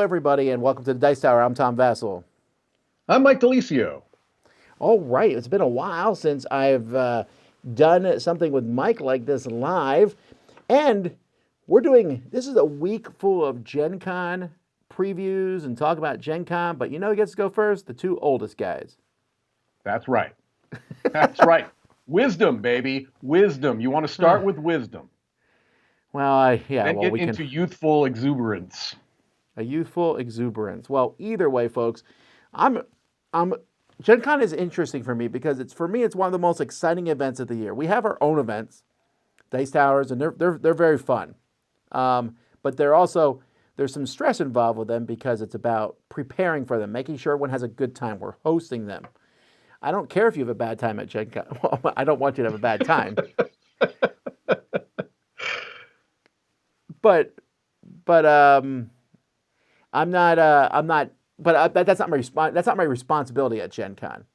everybody, and welcome to the Dice Tower. I'm Tom Vasel. I'm Mike DiLisio. All right, it's been a while since I've done something with Mike like this live, and this is a week full of Gen Con previews and talk about Gen Con, but you know who gets to go first? The two oldest guys. That's right. That's right. Wisdom, baby. Wisdom. You want to start with wisdom. Well, Then get into youthful exuberance. A youthful exuberance. Well, either way, folks, I'm Gen Con is interesting for me because it's one of the most exciting events of the year. We have our own events, Dice Towers, and they're very fun. But there's some stress involved with them because it's about preparing for them, making sure everyone has a good time. We're hosting them. I don't care if you have a bad time at Gen Con. Well, I don't want you to have a bad time. But that's not my responsibility at Gen Con.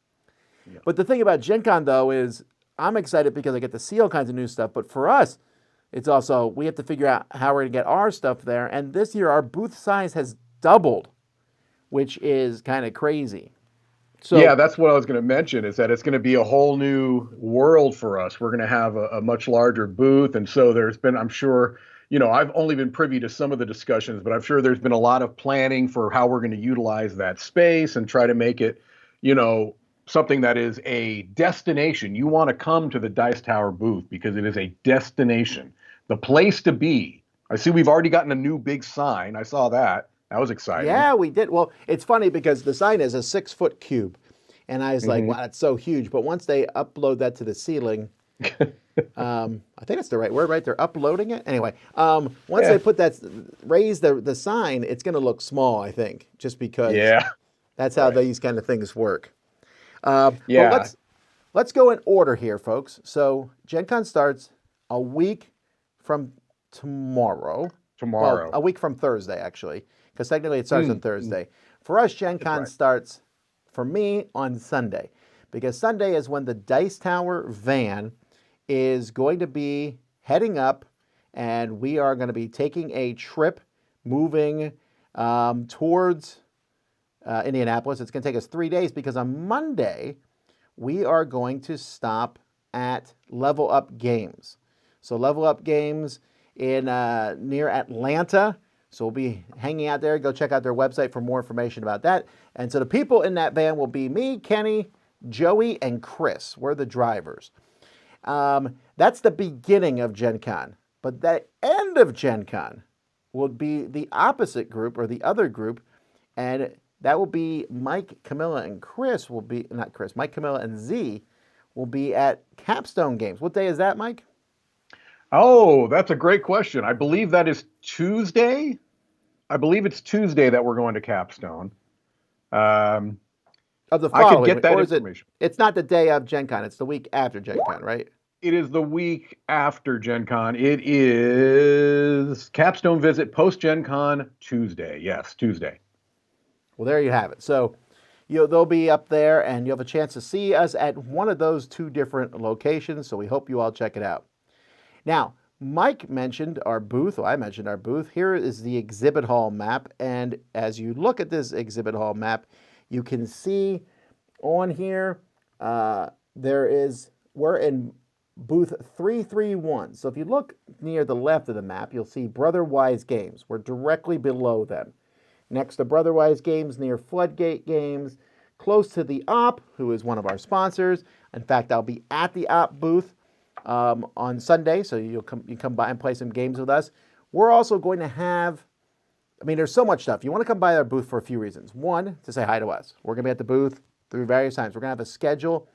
Yeah. But the thing about Gen Con, though, is I'm excited because I get to see all kinds of new stuff. But for us, it's also, we have to figure out how we're going to get our stuff there. And this year, our booth size has doubled, which is kind of crazy. So, yeah, that's what I was going to mention, is that it's going to be a whole new world for us. We're going to have a much larger booth. And so there's been, I'm sure, I've only been privy to some of the discussions, but I'm sure there's been a lot of planning for how we're going to utilize that space and try to make it, something that is a destination. You want to come to the Dice Tower booth because it is a destination, the place to be. I see we've already gotten a new big sign. I saw that. That was exciting. Yeah, we did. Well, it's funny because the sign is a 6-foot cube. And I was like, wow, that's so huge. But once they upload that to the ceiling, I think that's the right word, right? They're uploading it. Anyway, once they raise the sign, it's going to look small, I think, just because that's how these kind of things work. But let's go in order here, folks. So Gen Con starts a week from tomorrow. Well, a week from Thursday, actually, because technically it starts on Thursday. For us, Gen Con starts, for me, on Sunday, because Sunday is when the Dice Tower van is going to be heading up, and we are going to be taking a trip moving towards Indianapolis. It's going to take us 3 days because on Monday, we are going to stop at Level Up Games. So Level Up Games in near Atlanta. So we'll be hanging out there. Go check out their website for more information about that. And so the people in that van will be me, Kenny, Joey, and Chris. We're the drivers. That's the beginning of Gen Con. But the end of Gen Con will be the opposite group, or the other group, and that will be Mike, Camilla, and Mike, Camilla, and Z will be at Capstone Games. What day is that, Mike? Oh, that's a great question. I believe that is Tuesday. I believe it's Tuesday that we're going to Capstone. Of the following, I could get that information. It's not the day of Gen Con. It's the week after Gen Con, right? It is the week after Gen Con. It is Capstone Visit post-Gen Con Tuesday. Yes, Tuesday. Well, there you have it. So they'll be up there, and you'll have a chance to see us at one of those two different locations. So we hope you all check it out. Now, Mike mentioned our booth. Well, I mentioned our booth. Here is the exhibit hall map. And as you look at this exhibit hall map, you can see on here, we're in booth 331. So if you look near the left of the map, you'll see Brotherwise Games. We're directly below them. Next to Brotherwise Games, near Floodgate Games, close to the Op, who is one of our sponsors. In fact, I'll be at the Op booth on Sunday, so you come by and play some games with us. We're also going to have, there's so much stuff. You want to come by our booth for a few reasons. One, to say hi to us. We're going to be at the booth through various times. We're going to have a schedule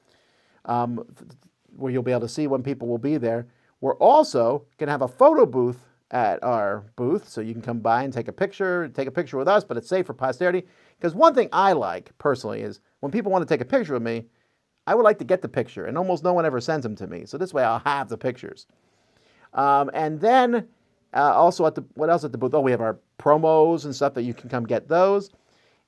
where you'll be able to see when people will be there. We're also going to have a photo booth at our booth, so you can come by and take a picture with us, but it's safe for posterity. Because one thing I like, personally, is when people want to take a picture with me, I would like to get the picture, and almost no one ever sends them to me. So this way I'll have the pictures. And then also what else at the booth? Oh, we have our promos and stuff that you can come get those.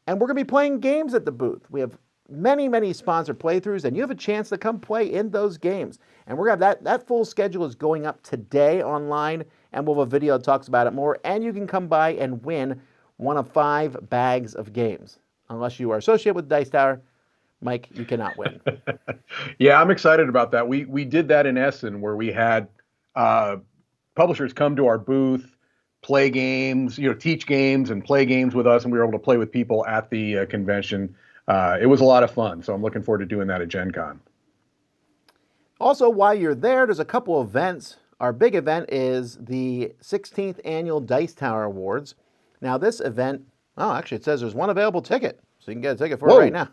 And we're going to be playing games at the booth. We have many, many sponsored playthroughs, and you have a chance to come play in those games. And we're going to have that full schedule is going up today online, and we'll have a video that talks about it more. And you can come by and win one of 5 bags of games. Unless you are associated with Dice Tower, Mike, you cannot win. Yeah, I'm excited about that. We did that in Essen where we had publishers come to our booth, play games, teach games and play games with us, and we were able to play with people at the convention. It was a lot of fun, so I'm looking forward to doing that at Gen Con. Also, while you're there's a couple events. Our big event is the 16th Annual Dice Tower Awards. Now, this event, actually, it says there's one available ticket, so you can get a ticket for it right now.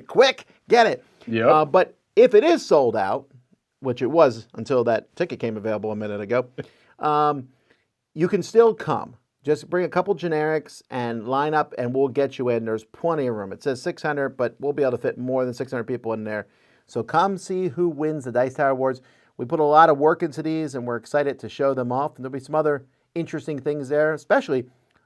Quick, get it. Yeah. But if it is sold out, which it was until that ticket came available a minute ago, you can still come. Just bring a couple generics and line up, and we'll get you in. There's plenty of room. It says 600, but we'll be able to fit more than 600 people in there. So come see who wins the Dice Tower Awards. We put a lot of work into these, and we're excited to show them off. And there'll be some other interesting things there. Especially,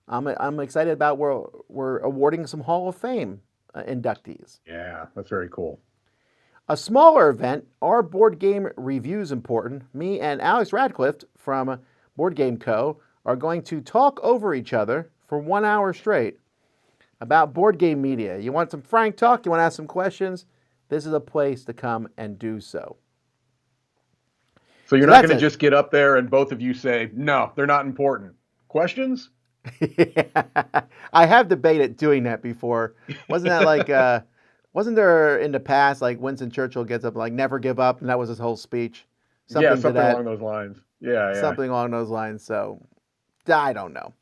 I'm excited about we're awarding some Hall of Fame inductees. Yeah, that's very cool. A smaller event, our board game reviews important. Me and Alex Radcliffe from Board Game Co. are going to talk over each other for 1 hour straight about board game media. You want some frank talk? You want to ask some questions? This is a place to come and do so. So you're not going to just get up there and both of you say, no, they're not important. Questions? I have debated doing that before. Wasn't that like, wasn't there in the past, like Winston Churchill gets up like, never give up, and that was his whole speech? Something along those lines. Yeah. Something along those lines. So I don't know.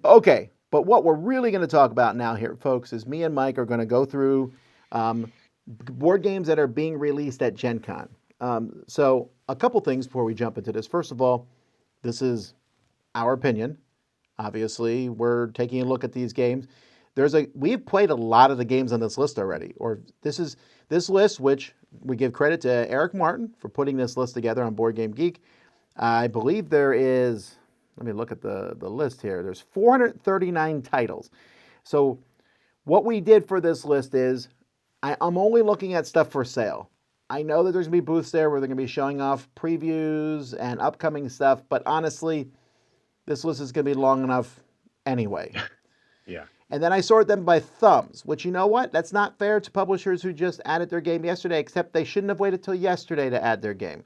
Okay, but what we're really going to talk about now here, folks, is me and Mike are going to go through board games that are being released at Gen Con. So a couple things before we jump into this. First of all, this is our opinion. Obviously, we're taking a look at these games. We've played a lot of the games on this list already. This list, which we give credit to Eric Martin for putting this list together on Board Game Geek. I believe there is, let me look at the list here. There's 439 titles. So what we did for this list is, I'm only looking at stuff for sale. I know that there's going to be booths there where they're going to be showing off previews and upcoming stuff, but honestly, this list is going to be long enough anyway. Yeah. And then I sort them by thumbs, which, you know what? That's not fair to publishers who just added their game yesterday, except they shouldn't have waited till yesterday to add their game.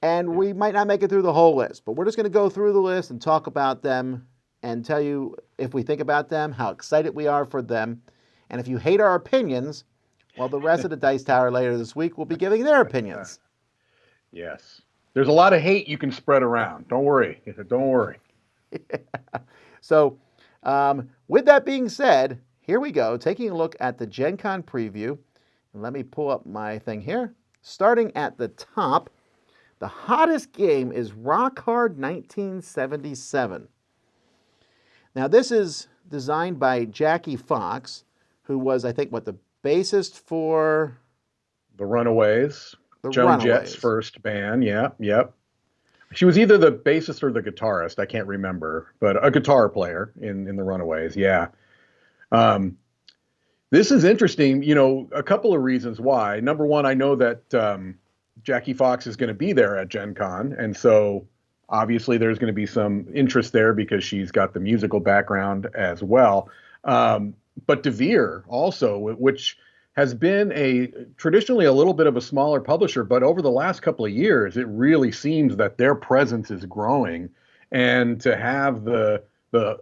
And we might not make it through the whole list, but we're just going to go through the list and talk about them and tell you if we think about them, how excited we are for them. And if you hate our opinions, well, the rest of the Dice Tower later this week will be giving their opinions. Yes. There's a lot of hate you can spread around. Don't worry. Don't worry. Yeah. So, with that being said, here we go, taking a look at the Gen Con preview. And let me pull up my thing here. Starting at the top, the hottest game is Rock Hard 1977. Now, this is designed by Jackie Fox, who was, I think, the bassist for The Runaways. Joan Jett's first band. Yep. She was either the bassist or the guitarist. I can't remember, but a guitar player in The Runaways. Yeah. This is interesting. A couple of reasons why. Number one, I know that Jackie Fox is going to be there at Gen Con, and so obviously there's going to be some interest there because she's got the musical background as well. But DeVere also, which has been traditionally a little bit of a smaller publisher, but over the last couple of years, it really seems that their presence is growing. And to have the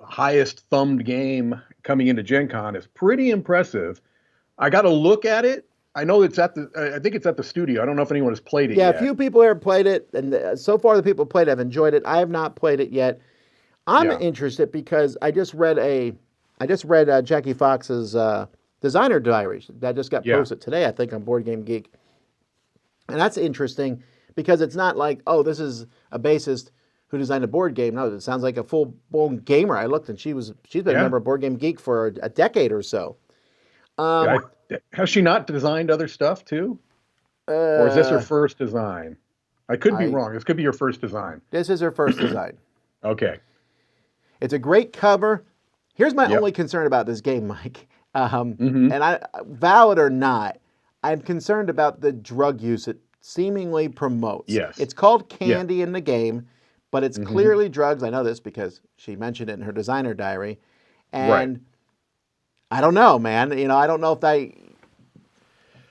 highest thumbed game coming into Gen Con is pretty impressive. I got to look at it. I know I think it's at the studio. I don't know if anyone has played it yet. Yeah, a few people here have played it, and so far the people who played it have enjoyed it. I have not played it yet. I'm interested because I just read Jackie Fox's designer diaries that just got posted today, I think, on Board Game Geek. And that's interesting because it's not like, oh, this is a bassist who designed a board game. No, it sounds like a full-blown gamer. I looked, and she's been a member of Board Game Geek for a decade or so. Has she not designed other stuff too? Or is this her first design? I could be wrong. This could be your first design. This is her first design. Okay. It's a great cover. Here's my only concern about this game, Mike. And valid or not, I'm concerned about the drug use it seemingly promotes. Yes. It's called candy in the game, but it's clearly drugs. I know this because she mentioned it in her designer diary. And I don't know, man. I don't know if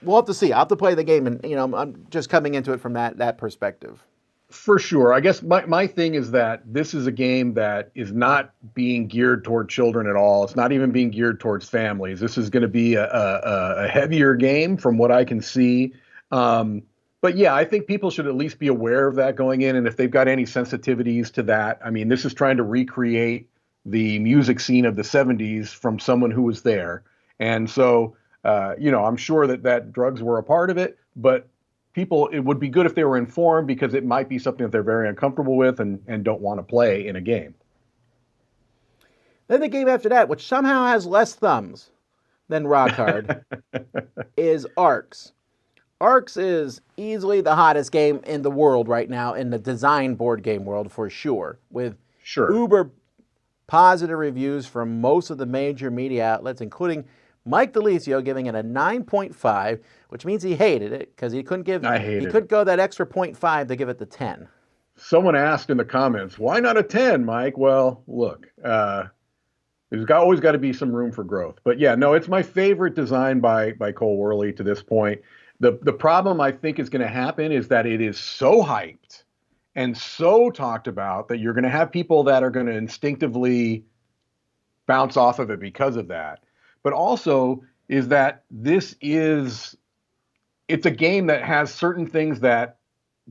we'll have to see. I'll have to play the game, and I'm just coming into it from that perspective. For sure. I guess my thing is that this is a game that is not being geared toward children at all. It's not even being geared towards families. This is going to be a heavier game from what I can see. But yeah, I think people should at least be aware of that going in. And if they've got any sensitivities to that, I mean, this is trying to recreate the music scene of the 70s from someone who was there. And so, I'm sure that drugs were a part of it, but it would be good if they were informed, because it might be something that they're very uncomfortable with and don't want to play in a game. Then the game after that, which somehow has less thumbs than Rock Hard, is Arcs. Arcs is easily the hottest game in the world right now, in the design board game world for sure, with uber positive reviews from most of the major media outlets, including Mike DiLisio giving it a 9.5, which means he hated it because he couldn't go that extra 0.5 to give it the 10. Someone asked in the comments, why not a 10, Mike? Well, look, there's always got to be some room for growth. But yeah, no, it's my favorite design by Cole Worley to this point. The problem I think is going to happen is that it is so hyped and so talked about that you're going to have people that are going to instinctively bounce off of it because of that. But also is that it's a game that has certain things that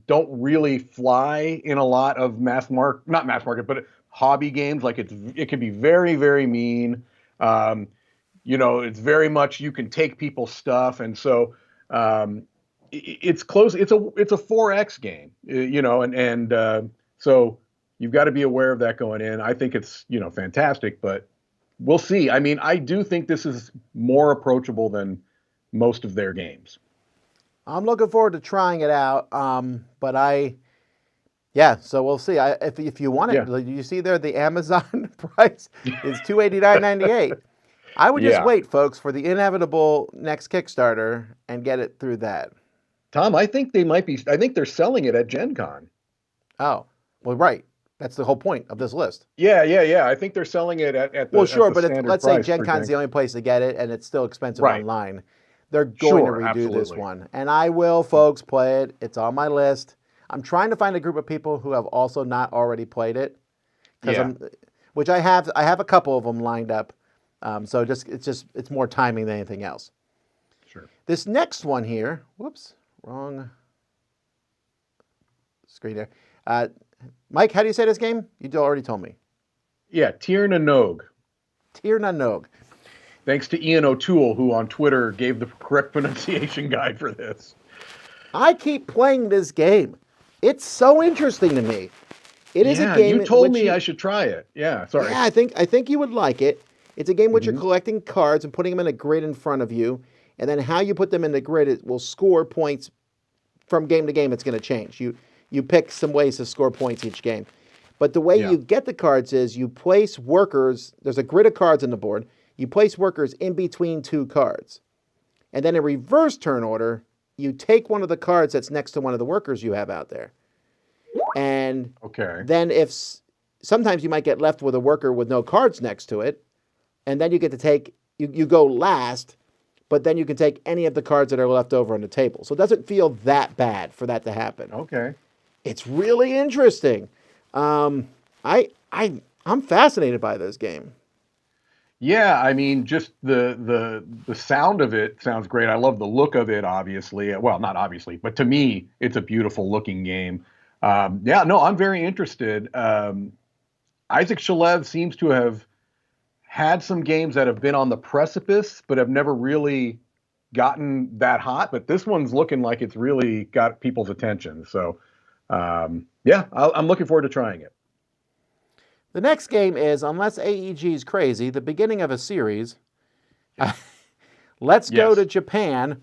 don't really fly in a lot of not mass market, but hobby games. Like it can be very, very mean. It's very much, you can take people's stuff. And so it's close. It's a 4X game, so you've got to be aware of that going in. I think it's, fantastic, but we'll see. I mean, I do think this is more approachable than most of their games. I'm looking forward to trying it out. So we'll see. If you want it, you see there the Amazon price is $289.98. I would just wait, folks, for the inevitable next Kickstarter and get it through that. Tom, I think they're selling it at Gen Con. Oh, well, right. That's the whole point of this list. Yeah. I think they're selling it at the but let's say Gen Con's the only place to get it, and it's still expensive online. They're going to redo this one. And I will, folks, play it. It's on my list. I'm trying to find a group of people who have also not already played it. Which I have a couple of them lined up. So it's more timing than anything else. Sure. This next one here, whoops, wrong screen there. Mike, how do you say this game? You already told me. Yeah, Tir na Nog. Tir na Nog. Thanks to Ian O'Toole, who on Twitter gave the correct pronunciation guide for this. I keep playing this game. It's so interesting to me. It is a game. You told me I should try it. Yeah, sorry. Yeah, I think you would like it. It's a game in which you're collecting cards and putting them in a grid in front of you, and then how you put them in the grid, it will score points from game to game. It's going to change. You pick some ways to score points each game. But the way you get the cards is you place workers. There's a grid of cards on the board. You place workers in between two cards. And then in reverse turn order, you take one of the cards that's next to one of the workers you have out there. And then sometimes you might get left with a worker with no cards next to it. And then you get to take, you go last, but then you can take any of the cards that are left over on the table. So it doesn't feel that bad for that to happen. Okay. It's really interesting. I'm fascinated by this game. Yeah, I mean, just the sound of it sounds great. I love the look of it, obviously. Well, not obviously, but to me, it's a beautiful looking game. I'm very interested. Isaac Shalev seems to have had some games that have been on the precipice, but have never really gotten that hot. But this one's looking like it's really got people's attention. So, I'm looking forward to trying it. The next game is, unless AEG is crazy, the beginning of a series. Let's go to Japan.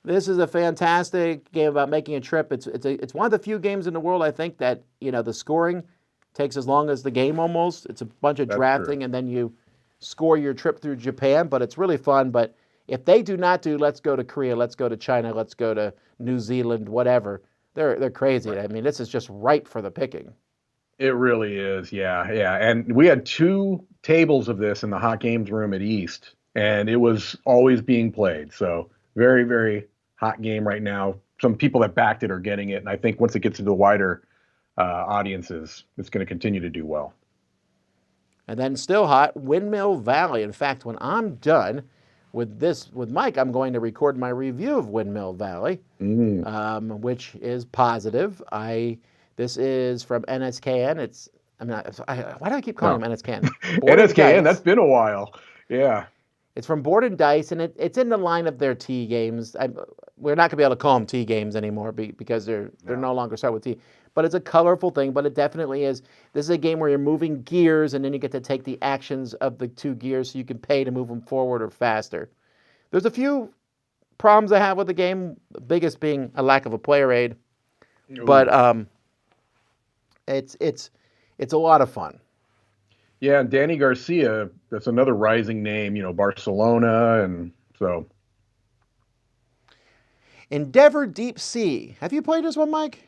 This is a fantastic game about making a trip. It's one of the few games in the world, I think, that the scoring takes as long as the game almost. It's a bunch of drafting, and then you score your trip through Japan, but it's really fun. But if they do not do let's go to Korea, let's go to China, let's go to New Zealand, whatever, they're crazy. Right. I mean, this is just ripe for the picking. It really is. Yeah, yeah. And we had two tables of this in the hot games room at East, and it was always being played. So very, very hot game right now. Some people that backed it are getting it, and I think once it gets into the wider audiences, it's going to continue to do well. And then still hot, Windmill Valley. In fact, when I'm done with Mike, I'm going to record my review of Windmill Valley, which is positive. This is from NSKN. Why do I keep calling them NSKN? NSKN, that's been a while. Yeah. It's from Board and Dice, and it's in the line of their T games. We're not going to be able to call them T games anymore because they're no longer start with T. But it's a colorful thing, but it definitely is. This is a game where you're moving gears, and then you get to take the actions of the two gears so you can pay to move them forward or faster. There's a few problems I have with the game, the biggest being a lack of a player aid. Ooh. But it's a lot of fun. Yeah, and Danny Garcia, that's another rising name, Barcelona, and so. Endeavor Deep Sea. Have you played this one, Mike?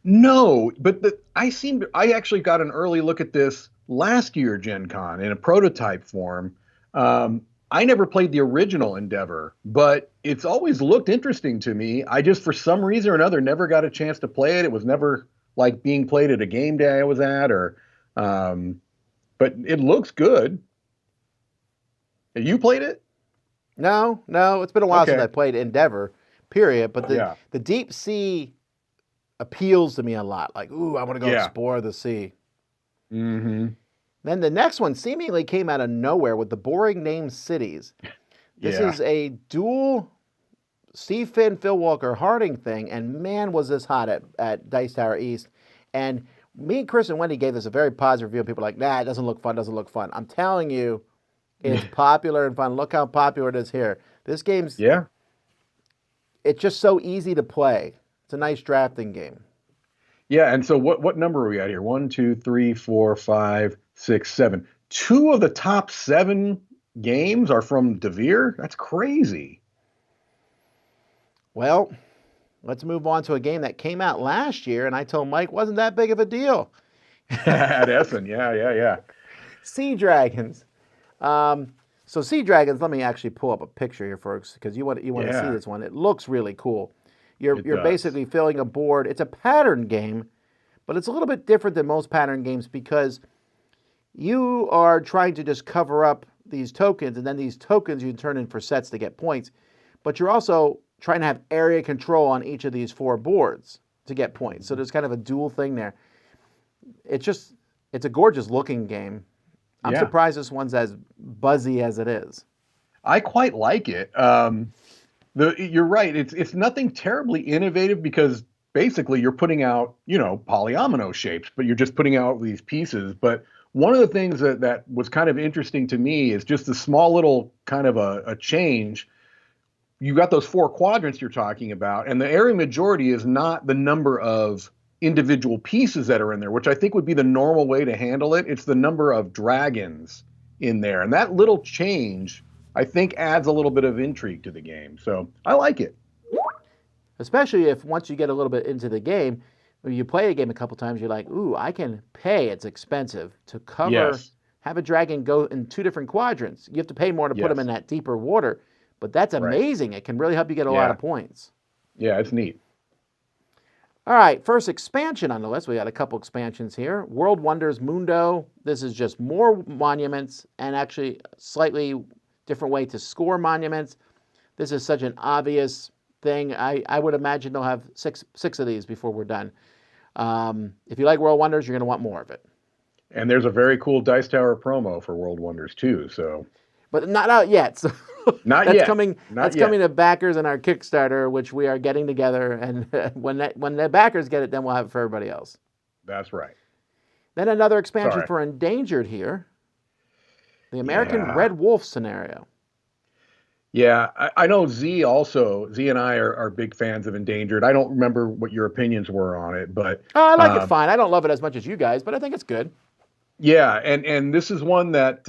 No, but I actually got an early look at this last year, Gen Con, in a prototype form. I never played the original Endeavor, but it's always looked interesting to me. I just, for some reason or another, never got a chance to play it. It was never like being played at a game day I was at, but it looks good. Have you played it? No. It's been a while since I played Endeavor, period. But the Deep Sea appeals to me a lot. Like, ooh, I want to go explore the sea. Mm-hmm. Then the next one seemingly came out of nowhere with the boring name Cities. This is a dual Steve Finn, Phil Walker Harding thing, and man, was this hot at Dice Tower East. And me and Chris and Wendy gave this a very positive review. People are like, nah, it doesn't look fun. I'm telling you, it's popular and fun. Look how popular it is here. This game's it's just so easy to play. It's a nice drafting game. Yeah, and so what number are we at here? 1, 2, 3, 4, 5, 6, 7. 2 of the top 7 games are from DeVere? That's crazy. Well, let's move on to a game that came out last year, and I told Mike wasn't that big of a deal. At Essen, yeah. Sea Dragons. So Sea Dragons, let me actually pull up a picture here, folks, because you want to see this one. It looks really cool. You're basically filling a board. It's a pattern game, but it's a little bit different than most pattern games because you are trying to just cover up these tokens, and then these tokens you turn in for sets to get points. But you're also trying to have area control on each of these 4 boards to get points. So there's kind of a dual thing there. It's a gorgeous looking game. I'm surprised this one's as buzzy as it is. I quite like it. You're right. It's nothing terribly innovative because basically you're putting out, polyomino shapes, but you're just putting out these pieces. But one of the things that was kind of interesting to me is just a small little kind of a change. You got those 4 quadrants you're talking about, and the area majority is not the number of individual pieces that are in there, which I think would be the normal way to handle it. It's the number of dragons in there. And that little change, I think, adds a little bit of intrigue to the game. So I like it. Especially if once you get a little bit into the game, when you play a game a couple times, you're like, ooh, I can pay, it's expensive, to cover, have a dragon go in 2 different quadrants. You have to pay more to put them in that deeper water. But that's amazing. It can really help you get a lot of points. Yeah, it's neat. All right, first expansion on the list. We got a couple expansions here. World Wonders Mundo. This is just more monuments and actually slightly different way to score monuments. This is such an obvious thing. I would imagine they'll have six of these before we're done. If you like World Wonders, you're going to want more of it. And there's a very cool Dice Tower promo for World Wonders too. So, but not out yet. So not that's yet. Coming to backers in our Kickstarter, which we are getting together. And when the backers get it, then we'll have it for everybody else. That's right. Then another expansion for Endangered here. The American Red Wolf scenario. Yeah, I know Z and I are big fans of Endangered. I don't remember what your opinions were on it, but I like it fine. I don't love it as much as you guys, but I think it's good. Yeah, and this is one that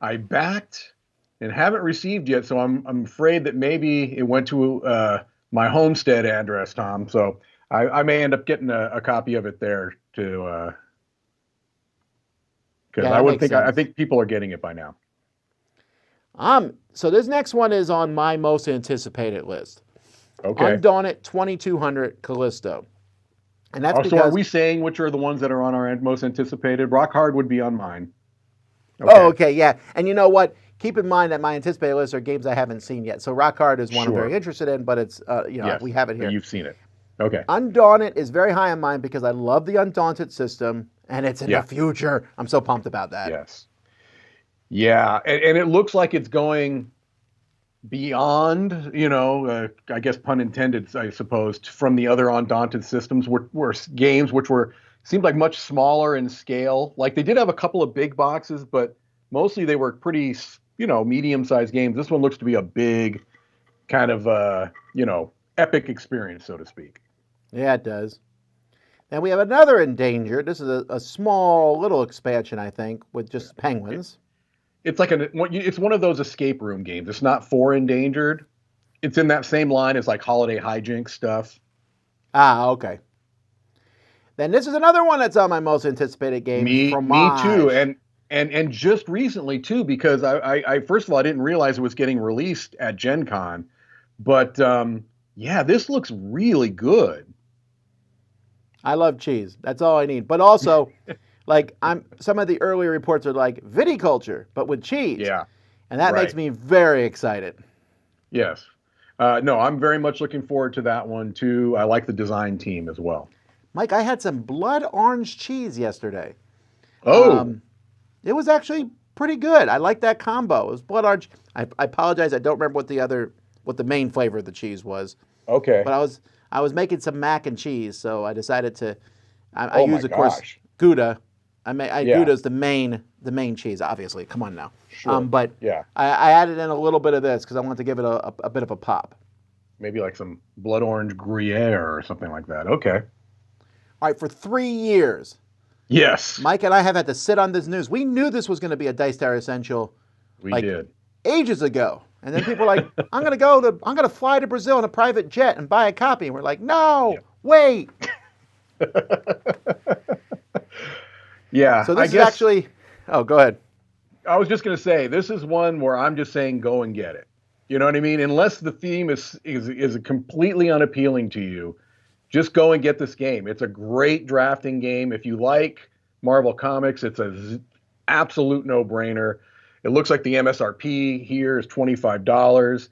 I backed and haven't received yet, so I'm afraid that maybe it went to my homestead address, Tom. So I may end up getting a copy of it there to Because Yeah, that makes I sense. think people are getting it by now. So this next one is on my most anticipated list. Okay. Undaunted 2200 Callisto. And that's So are because we saying which are the ones that are on our most anticipated? Rock Hard would be on mine. Oh, okay, yeah. And you know what? Keep in mind that my anticipated list are games I haven't seen yet. So Rock Hard is one I'm very Sure. interested in, but it's Yes. we have it So here. you've seen it. Okay. Undaunted is very high on mine because I love the Undaunted system and it's in Yeah. the future. I'm so pumped about that. Yes. Yeah, and it looks like it's going beyond, I guess pun intended, I suppose, from the other Undaunted systems, were games which seemed like much smaller in scale. Like they did have a couple of big boxes, but mostly they were pretty, medium-sized games. This one looks to be a big kind of, epic experience, so to speak. Yeah, it does. Then we have another Endangered. This is a small little expansion, I think, with just penguins. It's like it's one of those escape room games. It's not for Endangered. It's in that same line as like Holiday Hijinks stuff. Ah, okay. Then this is another one that's on my most anticipated game. Me too, and just recently too, because I first of all I didn't realize it was getting released at Gen Con, but yeah, this looks really good. I love cheese. That's all I need. But also, like some of the earlier reports are like viticulture, but with cheese. Yeah, and that makes me very excited. Yes. No, I'm very much looking forward to that one too. I like the design team as well. Mike, I had some blood orange cheese yesterday. Oh. It was actually pretty good. I like that combo. It was blood orange. I apologize. I don't remember what the main flavor of the cheese was. Okay. But I was making some mac and cheese, so I decided to. I use, of course, Gouda. Gouda's the main cheese, obviously. Come on now. Sure. But yeah, I added in a little bit of this because I wanted to give it a bit of a pop. Maybe like some blood orange Gruyere or something like that. Okay. All right, for 3 years. Yes. Mike and I have had to sit on this news. We knew this was going to be a Dice Tower Essential. We did. Ages ago. And then people are like, I'm going to fly to Brazil in a private jet and buy a copy. And we're like, no, wait. Yeah. So this is actually, oh, go ahead. I was just going to say, this is one where I'm just saying go and get it. You know what I mean? Unless the theme is completely unappealing to you, just go and get this game. It's a great drafting game. If you like Marvel Comics, it's an absolute no-brainer. It looks like the MSRP here is $25.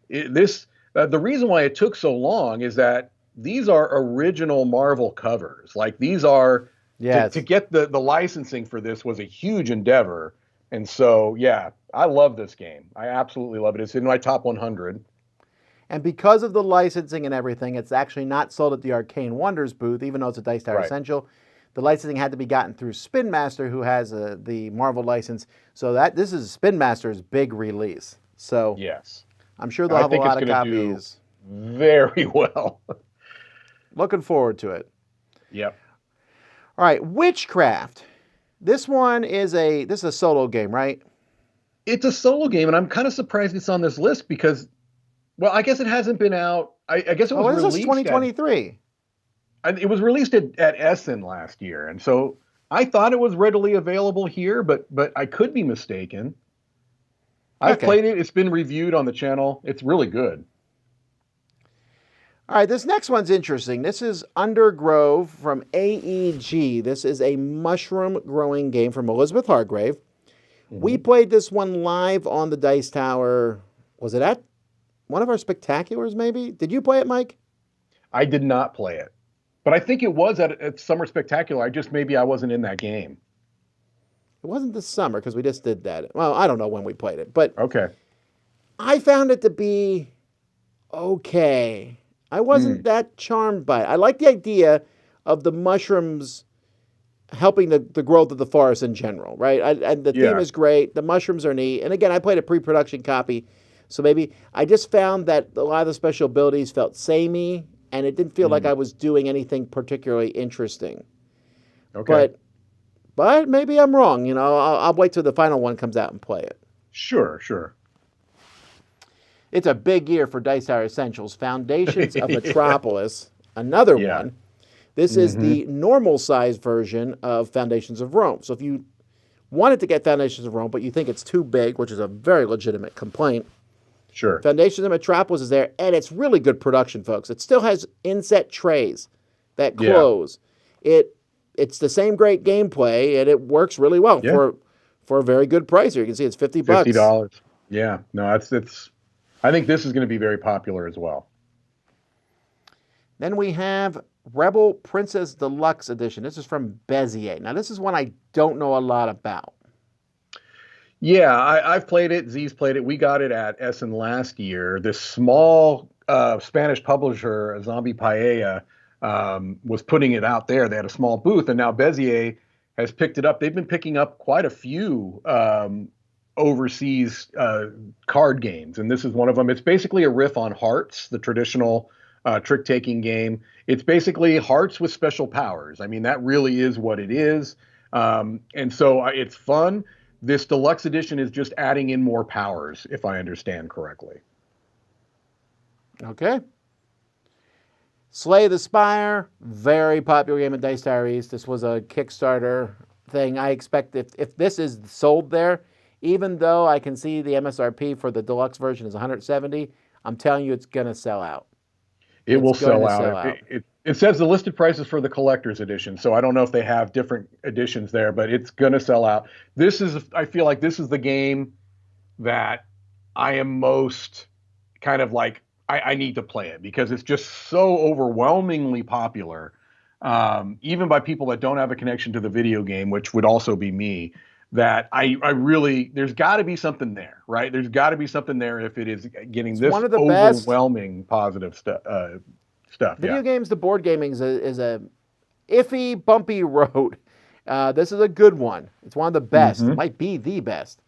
The reason why it took so long is that these are original Marvel covers. Like these are, to get the licensing for this was a huge endeavor. And so, yeah, I love this game. I absolutely love it. It's in my top 100. And because of the licensing and everything, it's actually not sold at the Arcane Wonders booth, even though it's a Dice Tower Essential. The licensing had to be gotten through Spin Master, who has the Marvel license. So this is Spin Master's big release. So yes, I'm sure they'll have a lot of copies. Very well. Looking forward to it. Yep. All right, Witchcraft. This one is a solo game, right? It's a solo game, and I'm kind of surprised it's on this list because, well, I guess it hasn't been out. I guess it was released. This is 2023. It was released at Essen last year, and so I thought it was readily available here, but I could be mistaken. I've played it. It's been reviewed on the channel. It's really good. All right, this next one's interesting. This is Undergrove from AEG. This is a mushroom growing game from Elizabeth Hargrave. Mm-hmm. We played this one live on the Dice Tower. Was it at one of our spectaculars, maybe? Did you play it, Mike? I did not play it. But I think it was at Summer Spectacular. Maybe I wasn't in that game. It wasn't this summer because we just did that. Well, I don't know when we played it. But okay. I found it to be okay. I wasn't that charmed by it. I like the idea of the mushrooms helping the growth of the forest in general, right? And the theme is great. The mushrooms are neat. And again, I played a pre-production copy. So maybe I just found that a lot of the special abilities felt samey, and it didn't feel like I was doing anything particularly interesting. Okay. But maybe I'm wrong. You know, I'll wait till the final one comes out and play it. Sure. It's a big year for Dice Tower Essentials. Foundations of Metropolis, another one. This is the normal size version of Foundations of Rome. So if you wanted to get Foundations of Rome, but you think it's too big, which is a very legitimate complaint. Sure. Foundations of Metropolis is there, and it's really good production, folks. It still has inset trays that close. It's the same great gameplay, and it works really well for a very good price here. You can see it's $50. $50. Yeah. No, it's. I think this is going to be very popular as well. Then we have Rebel Princess Deluxe Edition. This is from Bezier. Now, this is one I don't know a lot about. Yeah, I've played it. Z's played it. We got it at Essen last year. This small Spanish publisher, Zombie Paella, was putting it out there. They had a small booth, and now Bezier has picked it up. They've been picking up quite a few overseas card games, and this is one of them. It's basically a riff on Hearts, the traditional trick-taking game. It's basically Hearts with special powers. I mean, that really is what it is. And so it's fun. This deluxe edition is just adding in more powers, if I understand correctly. Okay. Slay the Spire, very popular game at Dice Tower East. This was a Kickstarter thing. I expect if this is sold there, even though I can see the MSRP for the deluxe version is $170, I'm telling you it's going to sell out. It will sell out. It says the listed prices for the collector's edition, so I don't know if they have different editions there, but it's going to sell out. I feel like this is the game that I am most kind of like, I need to play it because it's just so overwhelmingly popular, even by people that don't have a connection to the video game, which would also be me, that I really, there's got to be something there, right? There's got to be something there if it is getting this overwhelming positive stuff. Video games to board gaming is a iffy, bumpy road. This is a good one. It's one of the best. It might be the best.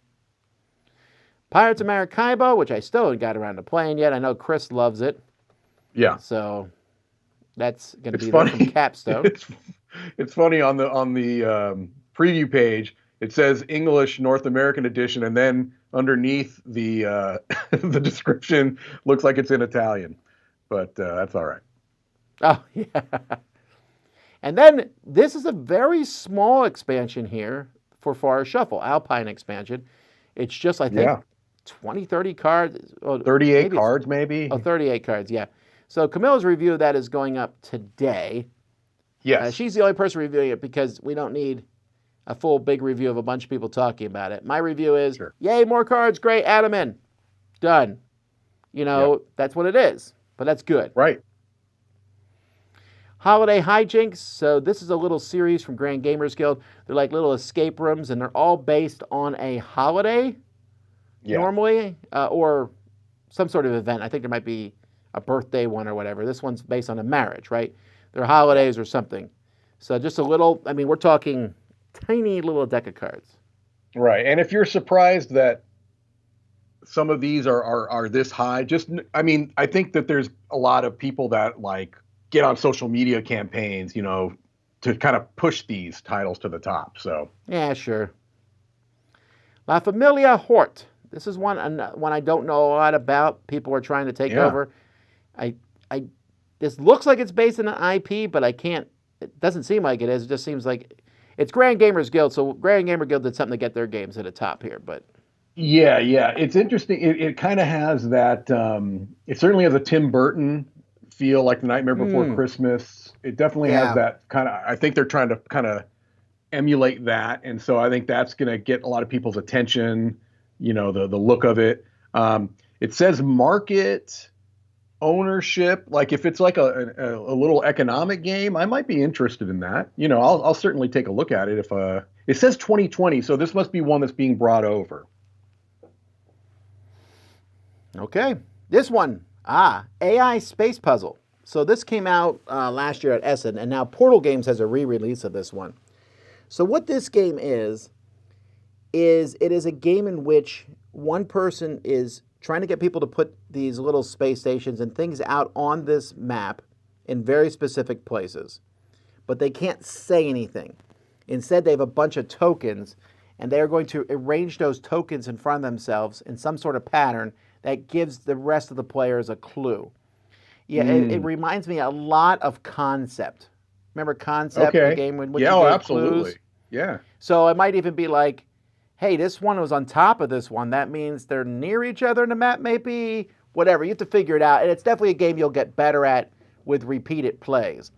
Pirates of Maracaibo, which I still haven't got around to playing yet. I know Chris loves it. Yeah. So that's going to be there from Capstone. It's funny on the preview page. It says English North American edition, and then underneath the the description looks like it's in Italian, but that's all right. Oh, yeah. And then this is a very small expansion here for Forest Shuffle, Alpine expansion. It's just, I think, 20, 30 cards. 38 cards, maybe? Oh, 38 cards, yeah. So Camilla's review of that is going up today. Yes. She's the only person reviewing it because we don't need a full big review of a bunch of people talking about it. My review is, yay, more cards, great, add them in. Done. That's what it is, but that's good. Right. Holiday Hijinks. So this is a little series from Grand Gamers Guild. They're like little escape rooms, and they're all based on a holiday normally, or some sort of event. I think there might be a birthday one or whatever. This one's based on a marriage, right? They're holidays or something. So just a little, we're talking tiny little deck of cards. Right. And if you're surprised that some of these are this high, I think that there's a lot of people that like get on social media campaigns, to kind of push these titles to the top. So yeah, sure. La Familia Hort. This is one I don't know a lot about. People are trying to take over. This looks like it's based on an IP, but it doesn't seem like it is. It just seems like it's Grand Gamers Guild. So Grand Gamer Guild did something to get their games at the top here, but. Yeah. It's interesting. It kind of has that, it certainly has a Tim Burton feel, like The Nightmare Before Christmas. It definitely has that kind of, I think they're trying to kind of emulate that. And so I think that's going to get a lot of people's attention, the look of it. It says market ownership. Like if it's like a little economic game, I might be interested in that. I'll certainly take a look at it. If it says 2020, so this must be one that's being brought over. Okay. This one, AI Space Puzzle. So this came out last year at Essen, and now Portal Games has a re-release of this one. So what this game is it is a game in which one person is trying to get people to put these little space stations and things out on this map in very specific places. But they can't say anything. Instead, they have a bunch of tokens, and they are going to arrange those tokens in front of themselves in some sort of pattern that gives the rest of the players a clue. Yeah, it reminds me a lot of Concept. Remember Concept, the game in which you get absolutely. clues? Yeah. So it might even be like, hey, this one was on top of this one. That means they're near each other in the map, maybe. Whatever. You have to figure it out. And it's definitely a game you'll get better at with repeated plays.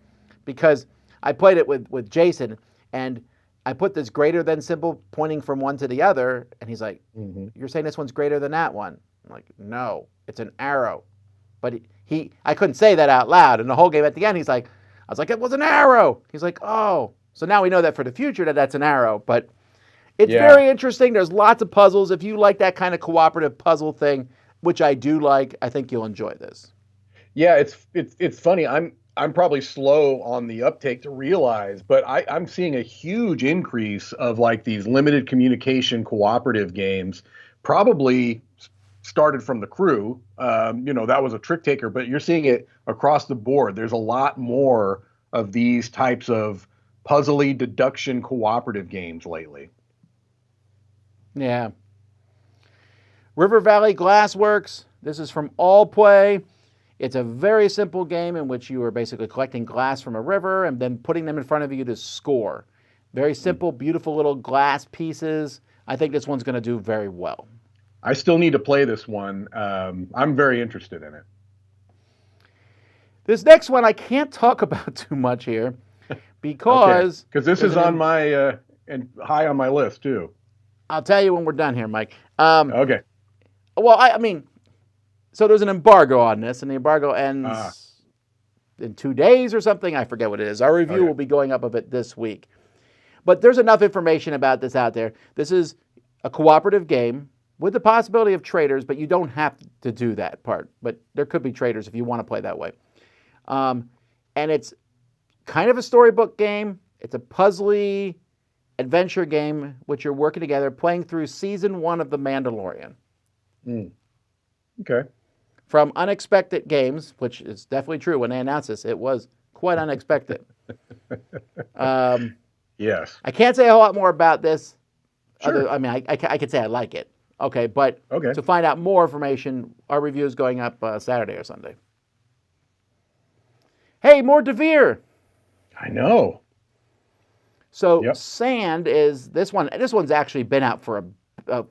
Because I played it with Jason, and I put this greater than symbol pointing from one to the other, and he's like, you're saying this one's greater than that one? I'm like, no, it's an arrow. But I couldn't say that out loud. And the whole game at the end, I was like, it was an arrow. He's like, oh. So now we know that for the future that's an arrow. But it's very interesting. There's lots of puzzles. If you like that kind of cooperative puzzle thing, which I do like, I think you'll enjoy this. Yeah, it's funny. I'm probably slow on the uptake to realize, but I'm seeing a huge increase of like these limited communication cooperative games, probably started from the Crew. That was a trick taker, but you're seeing it across the board. There's a lot more of these types of puzzly deduction cooperative games lately. Yeah. River Valley Glassworks. This is from All Play. It's a very simple game in which you are basically collecting glass from a river and then putting them in front of you to score. Very simple, beautiful little glass pieces. I think this one's going to do very well. I still need to play this one. I'm very interested in it. This next one I can't talk about too much here because... Because this is on my and high on my list too. I'll tell you when we're done here, Mike. Okay. Well, I mean... So there's an embargo on this, and the embargo ends in 2 days or something. I forget what it is. Our review will be going up of it this week. But there's enough information about this out there. This is a cooperative game with the possibility of traders, but you don't have to do that part. But there could be traders if you want to play that way. And it's kind of a storybook game. It's a puzzly adventure game, which you're working together, playing through season 1 of The Mandalorian. Okay. From Unexpected Games, which is definitely true. When they announced this, it was quite unexpected. Yes. I can't say a whole lot more about this. Sure. I could say I like it. Okay, but Okay. to find out more information, our review is going up Saturday or Sunday. Hey, more DeVere. I know. So Sand is this one. This one's actually been out for a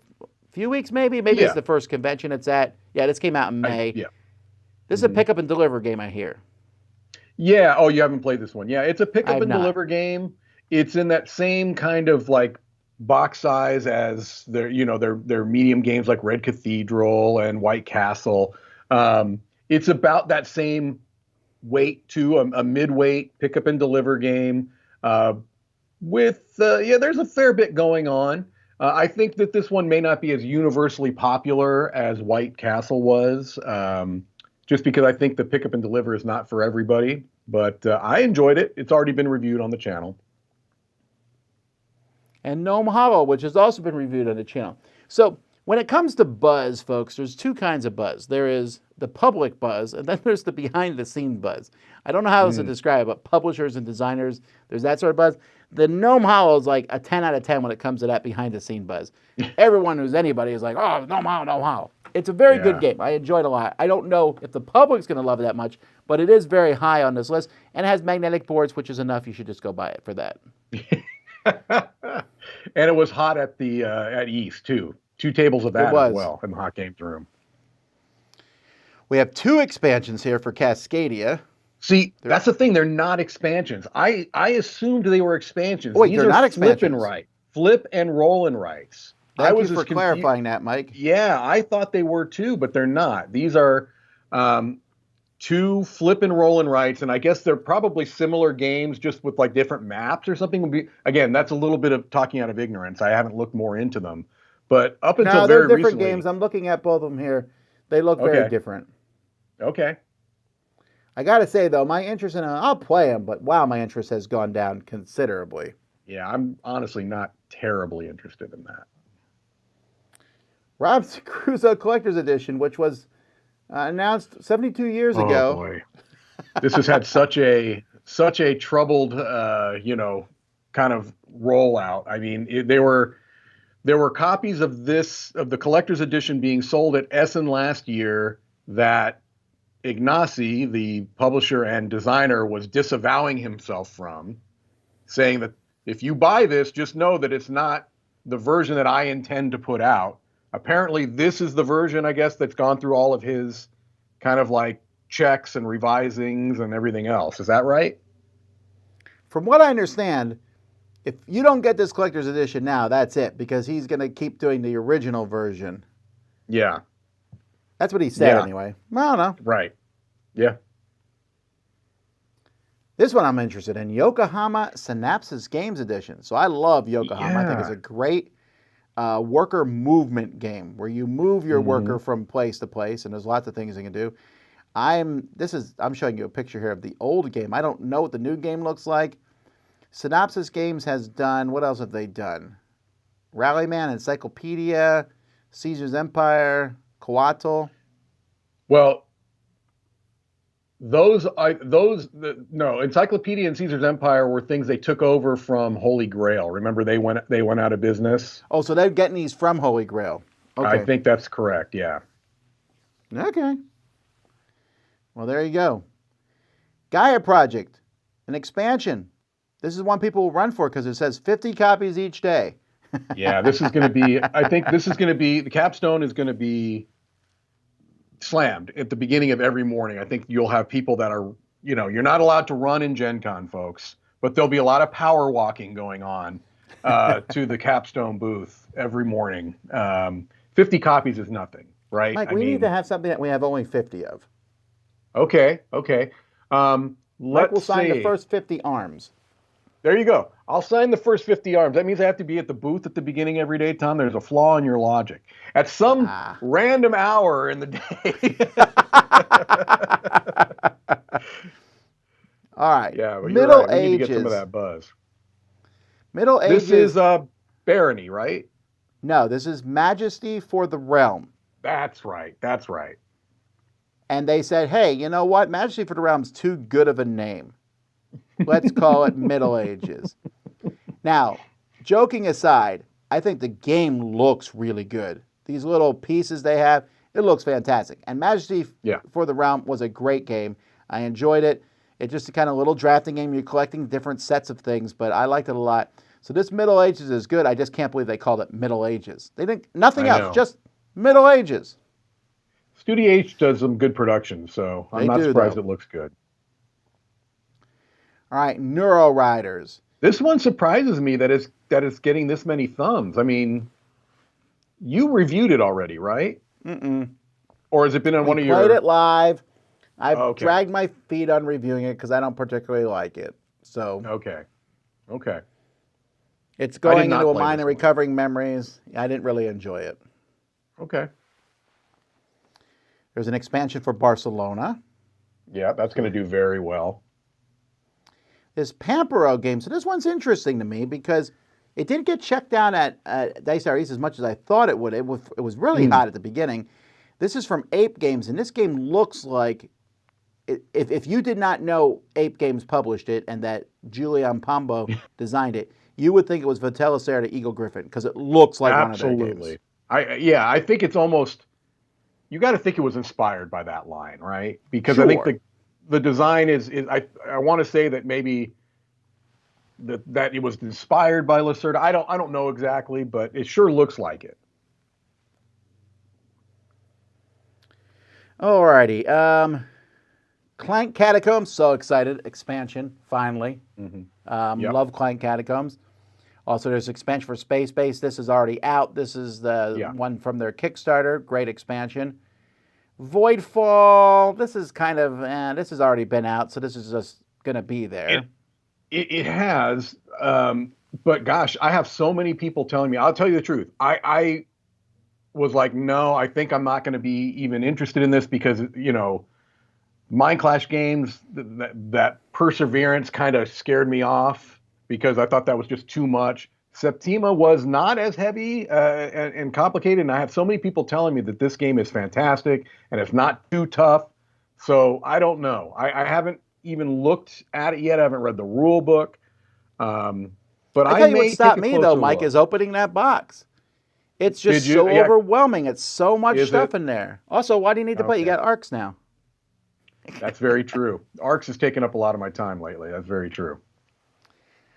few weeks, maybe. Maybe it's the first convention it's at. Yeah, this came out in May. This is a pick up and deliver game, I hear. Yeah. Oh, you haven't played this one. Yeah, it's a pick up and deliver game. It's in that same kind of like box size as their medium games like Red Cathedral and White Castle. It's about that same weight too, a mid-weight pick up and deliver game. There's a fair bit going on. I think that this one may not be as universally popular as White Castle was, just because I think the pick up and deliver is not for everybody. But I enjoyed it. It's already been reviewed on the channel. And Gnome Hollow, which has also been reviewed on the channel. So when it comes to buzz, folks, there's two kinds of buzz. There is the public buzz, and then there's the behind-the-scene buzz. I don't know how else to describe it, but publishers and designers, there's that sort of buzz. The Gnome Hollow is like a 10 out of 10 when it comes to that behind-the-scene buzz. Everyone who's anybody is like, oh, Gnome Hollow, Gnome Hollow. It's a very good game. I enjoyed it a lot. I don't know if the public's going to love it that much, but it is very high on this list, and it has magnetic boards, which is enough. You should just go buy it for that. And it was hot at the at East, too. 2 tables of that as well in the Hot Games room. We have 2 expansions here for Cascadia. See, that's the thing. They're not expansions. I assumed they were expansions. Wait, These they're are not expansions. Flip and roll and rights. Thank you for clarifying that, Mike. Yeah, I thought they were too, but they're not. These are 2 flip and roll and rights, and I guess they're probably similar games, just with like different maps or something. Again, that's a little bit of talking out of ignorance. I haven't looked more into them, but up until very recently, they're different games. I'm looking at both of them here. They look very different. Okay. I got to say, though, my interest in them, I'll play them, but wow, my interest has gone down considerably. Yeah, I'm honestly not terribly interested in that. Robinson Crusoe Collector's Edition, which was announced 72 years ago. Oh, boy. This has had such a troubled, kind of rollout. I mean, there were copies of the Collector's Edition being sold at Essen last year that Ignacy, the publisher and designer, was disavowing himself from, saying that if you buy this, just know that it's not the version that I intend to put out. Apparently, this is the version, I guess, that's gone through all of his kind of like checks and revisings and everything else. Is that right? From what I understand, if you don't get this collector's edition now, that's it, because he's going to keep doing the original version. Yeah. That's what he said anyway. I don't know. Right. Yeah. This one I'm interested in, Yokohama Synapses Games Edition. So I love Yokohama. I think it's a great worker movement game where you move your worker from place to place, and there's lots of things you can do. I'm showing you a picture here of the old game. I don't know what the new game looks like. Synapses Games has done, what else have they done? Rallyman, Encyclopedia, Caesar's Empire, Coatl. Well, Encyclopedia and Caesar's Empire were things they took over from Holy Grail. Remember, they went out of business. Oh, so they're getting these from Holy Grail. Okay. I think that's correct. Yeah. Okay. Well, there you go. Gaia Project, an expansion. This is one people will run for because it says 50 copies each day. Yeah, this is going to be. I think this is going to be the capstone is going to be slammed at the beginning of every morning. I think you'll have people that are, you're not allowed to run in Gen Con, folks, but there'll be a lot of power walking going on to the capstone booth every morning. 50 copies is nothing, right? Mike, we need to have something that we have only 50 of. Okay. Mike will sign the first 50 arms. There you go. I'll sign the first 50 arms. That means I have to be at the booth at the beginning every day, Tom. There's a flaw in your logic. At some random hour in the day. All right. Yeah, but Middle right. We need to Ages. get some of that buzz. Middle Ages. This is Barony, right? No, this is Majesty for the Realm. That's right. And they said, hey, you know what? Majesty for the Realm's too good of a name. Let's call it Middle Ages. Now, joking aside, I think the game looks really good. These little pieces they have, it looks fantastic. And Majesty for the Realm was a great game. I enjoyed it. It's just a kind of little drafting game. You're collecting different sets of things, but I liked it a lot. So this Middle Ages is good. I just can't believe they called it Middle Ages. They think nothing else, just Middle Ages. Studio H does some good production, so I'm not surprised it looks good. All right, Neuro Riders. This one surprises me that it's getting this many thumbs. I mean, you reviewed it already, right? Mm-mm. Or has it been on one of your... played it live. I've dragged my feet on reviewing it because I don't particularly like it. So Okay. It's going into a mine and recovering memories. I didn't really enjoy it. Okay. There's an expansion for Barcelona. Yeah, that's going to do very well. This Pampero game. So this one's interesting to me because it didn't get checked down at Dice R East as much as I thought it would. It was really hot at the beginning. This is from Ape Games, and this game looks like, if you did not know Ape Games published it and that Julian Pombo designed it, you would think it was Vitellicera to Eagle Griffin because it looks like one of their games. I think it's almost, you got to think it was inspired by that line, right? Because I think the design is I want to say that maybe that it was inspired by Lacerda. I don't know exactly, but it sure looks like it. Alrighty. Clank Catacombs, so excited. Expansion, finally. Love Clank Catacombs. Also, there's expansion for Space Base. This is already out. This is the one from their Kickstarter. Great expansion. Voidfall, this is kind of, this has already been out, so this is just going to be there. It has, but gosh, I have so many people telling me, I'll tell you the truth. I was like, no, I think I'm not going to be even interested in this because, Mind Clash games, that perseverance kind of scared me off because I thought that was just too much. Septima was not as heavy and complicated, and I have so many people telling me that this game is fantastic and it's not too tough. So I don't know. I haven't even looked at it yet. I haven't read the rule book. But I tell you what stopped me though, Mike, is opening that box. It's just so overwhelming. It's so much stuff in there. Also, why do you need to play? You got Arcs now. That's very true. Arcs has taken up a lot of my time lately. That's very true.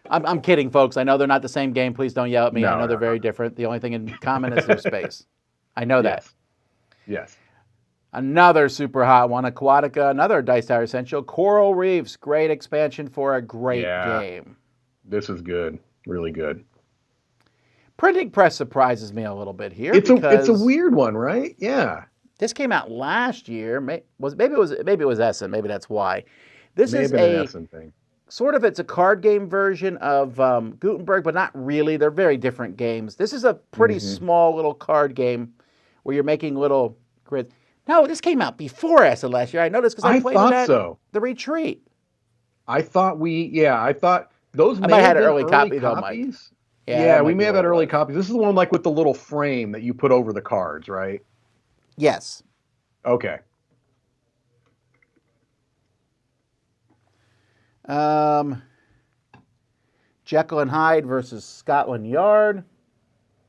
I'm kidding, folks. I know they're not the same game. Please don't yell at me. I know No, they're very different. The only thing in common is their space. I know that. Yes. Yes. Another super hot one, Aquatica, another Dice Tower Essential. Coral Reefs, great expansion for a great game. This is good. Really good. Printing Press surprises me a little bit here. It's a weird one, right? Yeah. This came out last year. Maybe it was Essen. Maybe that's why. This is an Essen thing. Sort of, it's a card game version of Gutenberg, but not really. They're very different games. This is a pretty small little card game where you're making little grids. No, this came out before Essen last year. I noticed because I played it at the retreat. I thought those may have have had an been early copy though, copies. Mike. Yeah, we may have had early copies. This is the one like with the little frame that you put over the cards, right? Yes. Okay. Jekyll and Hyde versus Scotland Yard.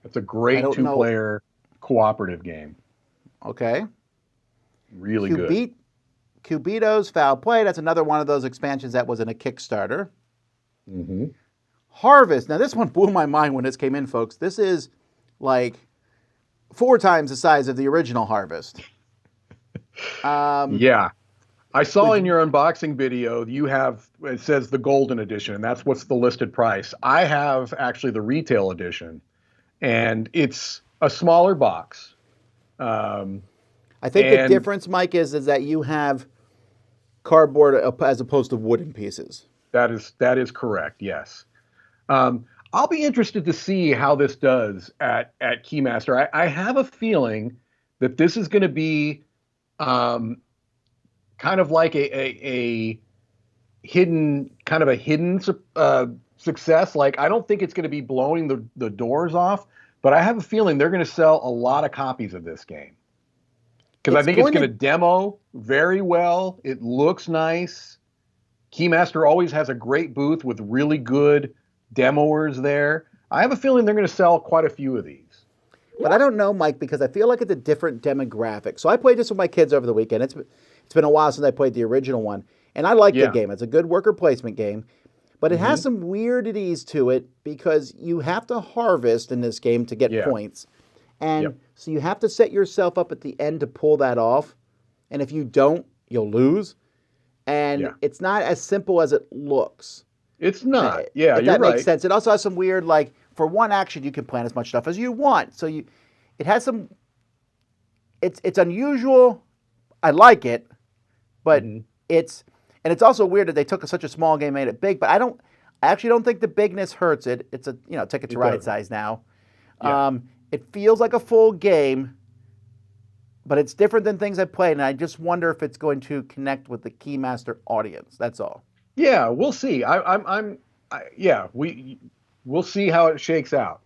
It's a great two-player cooperative game. Okay. Really good. Cubito's Foul Play. That's another one of those expansions that was in a Kickstarter. Mm-hmm. Harvest. Now, this one blew my mind when this came in, folks. This is like 4 times the size of the original Harvest. Yeah. I saw in your unboxing video, it says the Golden Edition, and that's what's the listed price. I have actually the retail edition, and it's a smaller box. I think the difference, Mike, is that you have cardboard as opposed to wooden pieces. That is correct, yes. I'll be interested to see how this does at Keymaster. I have a feeling that this is going to be kind of like a hidden success. Like, I don't think it's going to be blowing the doors off, but I have a feeling they're going to sell a lot of copies of this game. Because I think it's going to demo very well. It looks nice. Keymaster always has a great booth with really good demoers there. I have a feeling they're going to sell quite a few of these. But I don't know, Mike, because I feel like it's a different demographic. So I played this with my kids over the weekend. It's been a while since I played the original one. And I like the game. It's a good worker placement game. But it has some weirdities to it because you have to harvest in this game to get points. And so you have to set yourself up at the end to pull that off. And if you don't, you'll lose. And it's not as simple as it looks. It's not. You're right. That makes sense. It also has some weird, like, for one action, you can plant as much stuff as you want. So it has some, it's unusual. I like it, but it's also weird that they took such a small game and made it big. But I actually don't think the bigness hurts it. It's a, Ticket to Ride size now. Yeah. It feels like a full game, but it's different than things I played. And I just wonder if it's going to connect with the Keymaster audience. That's all. Yeah, we'll see. We'll see how it shakes out.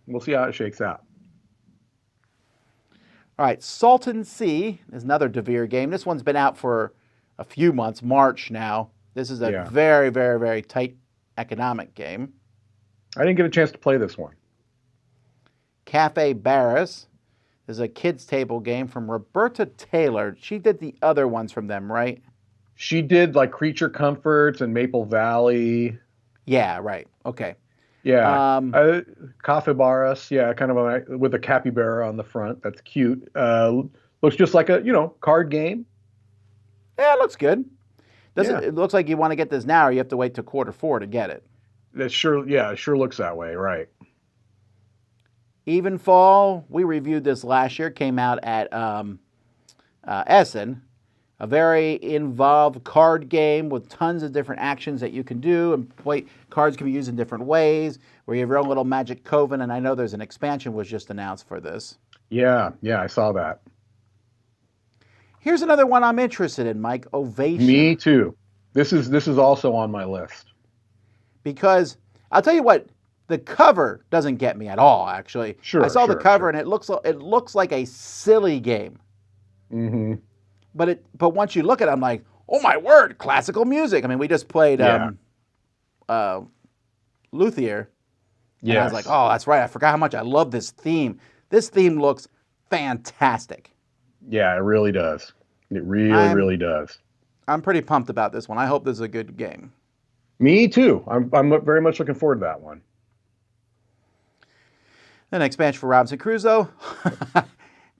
All right, Salton Sea is another Devere game. This one's been out for a few months, March now. This is a very, very, very tight economic game. I didn't get a chance to play this one. Cafe Barris is a kids' table game from Roberta Taylor. She did the other ones from them, right? She did like Creature Comforts and Maple Valley. Yeah, right. Okay. Yeah. Cafe Barris, kind of with a capybara on the front. That's cute. Looks just like a, card game. Yeah, it looks good. It looks like you want to get this now or you have to wait till Q4 to get it. It sure looks that way, right. Evenfall, we reviewed this last year, came out at Essen. A very involved card game with tons of different actions that you can do, and cards can be used in different ways, where you have your own little magic coven, and I know there's an expansion was just announced for this. Yeah, I saw that. Here's another one I'm interested in, Mike, Ovation. Me too. This is also on my list. Because, I'll tell you what, the cover doesn't get me at all, actually. I saw the cover, and it looks like a silly game. Mm-hmm. But once you look at it, I'm like, oh my word, classical music. I mean, we just played Luthier. And I was like, oh, that's right. I forgot how much I love this theme. This theme looks fantastic. Yeah, it really does. It really does. I'm pretty pumped about this one. I hope this is a good game. Me too. I'm very much looking forward to that one. An expansion for Robinson Crusoe.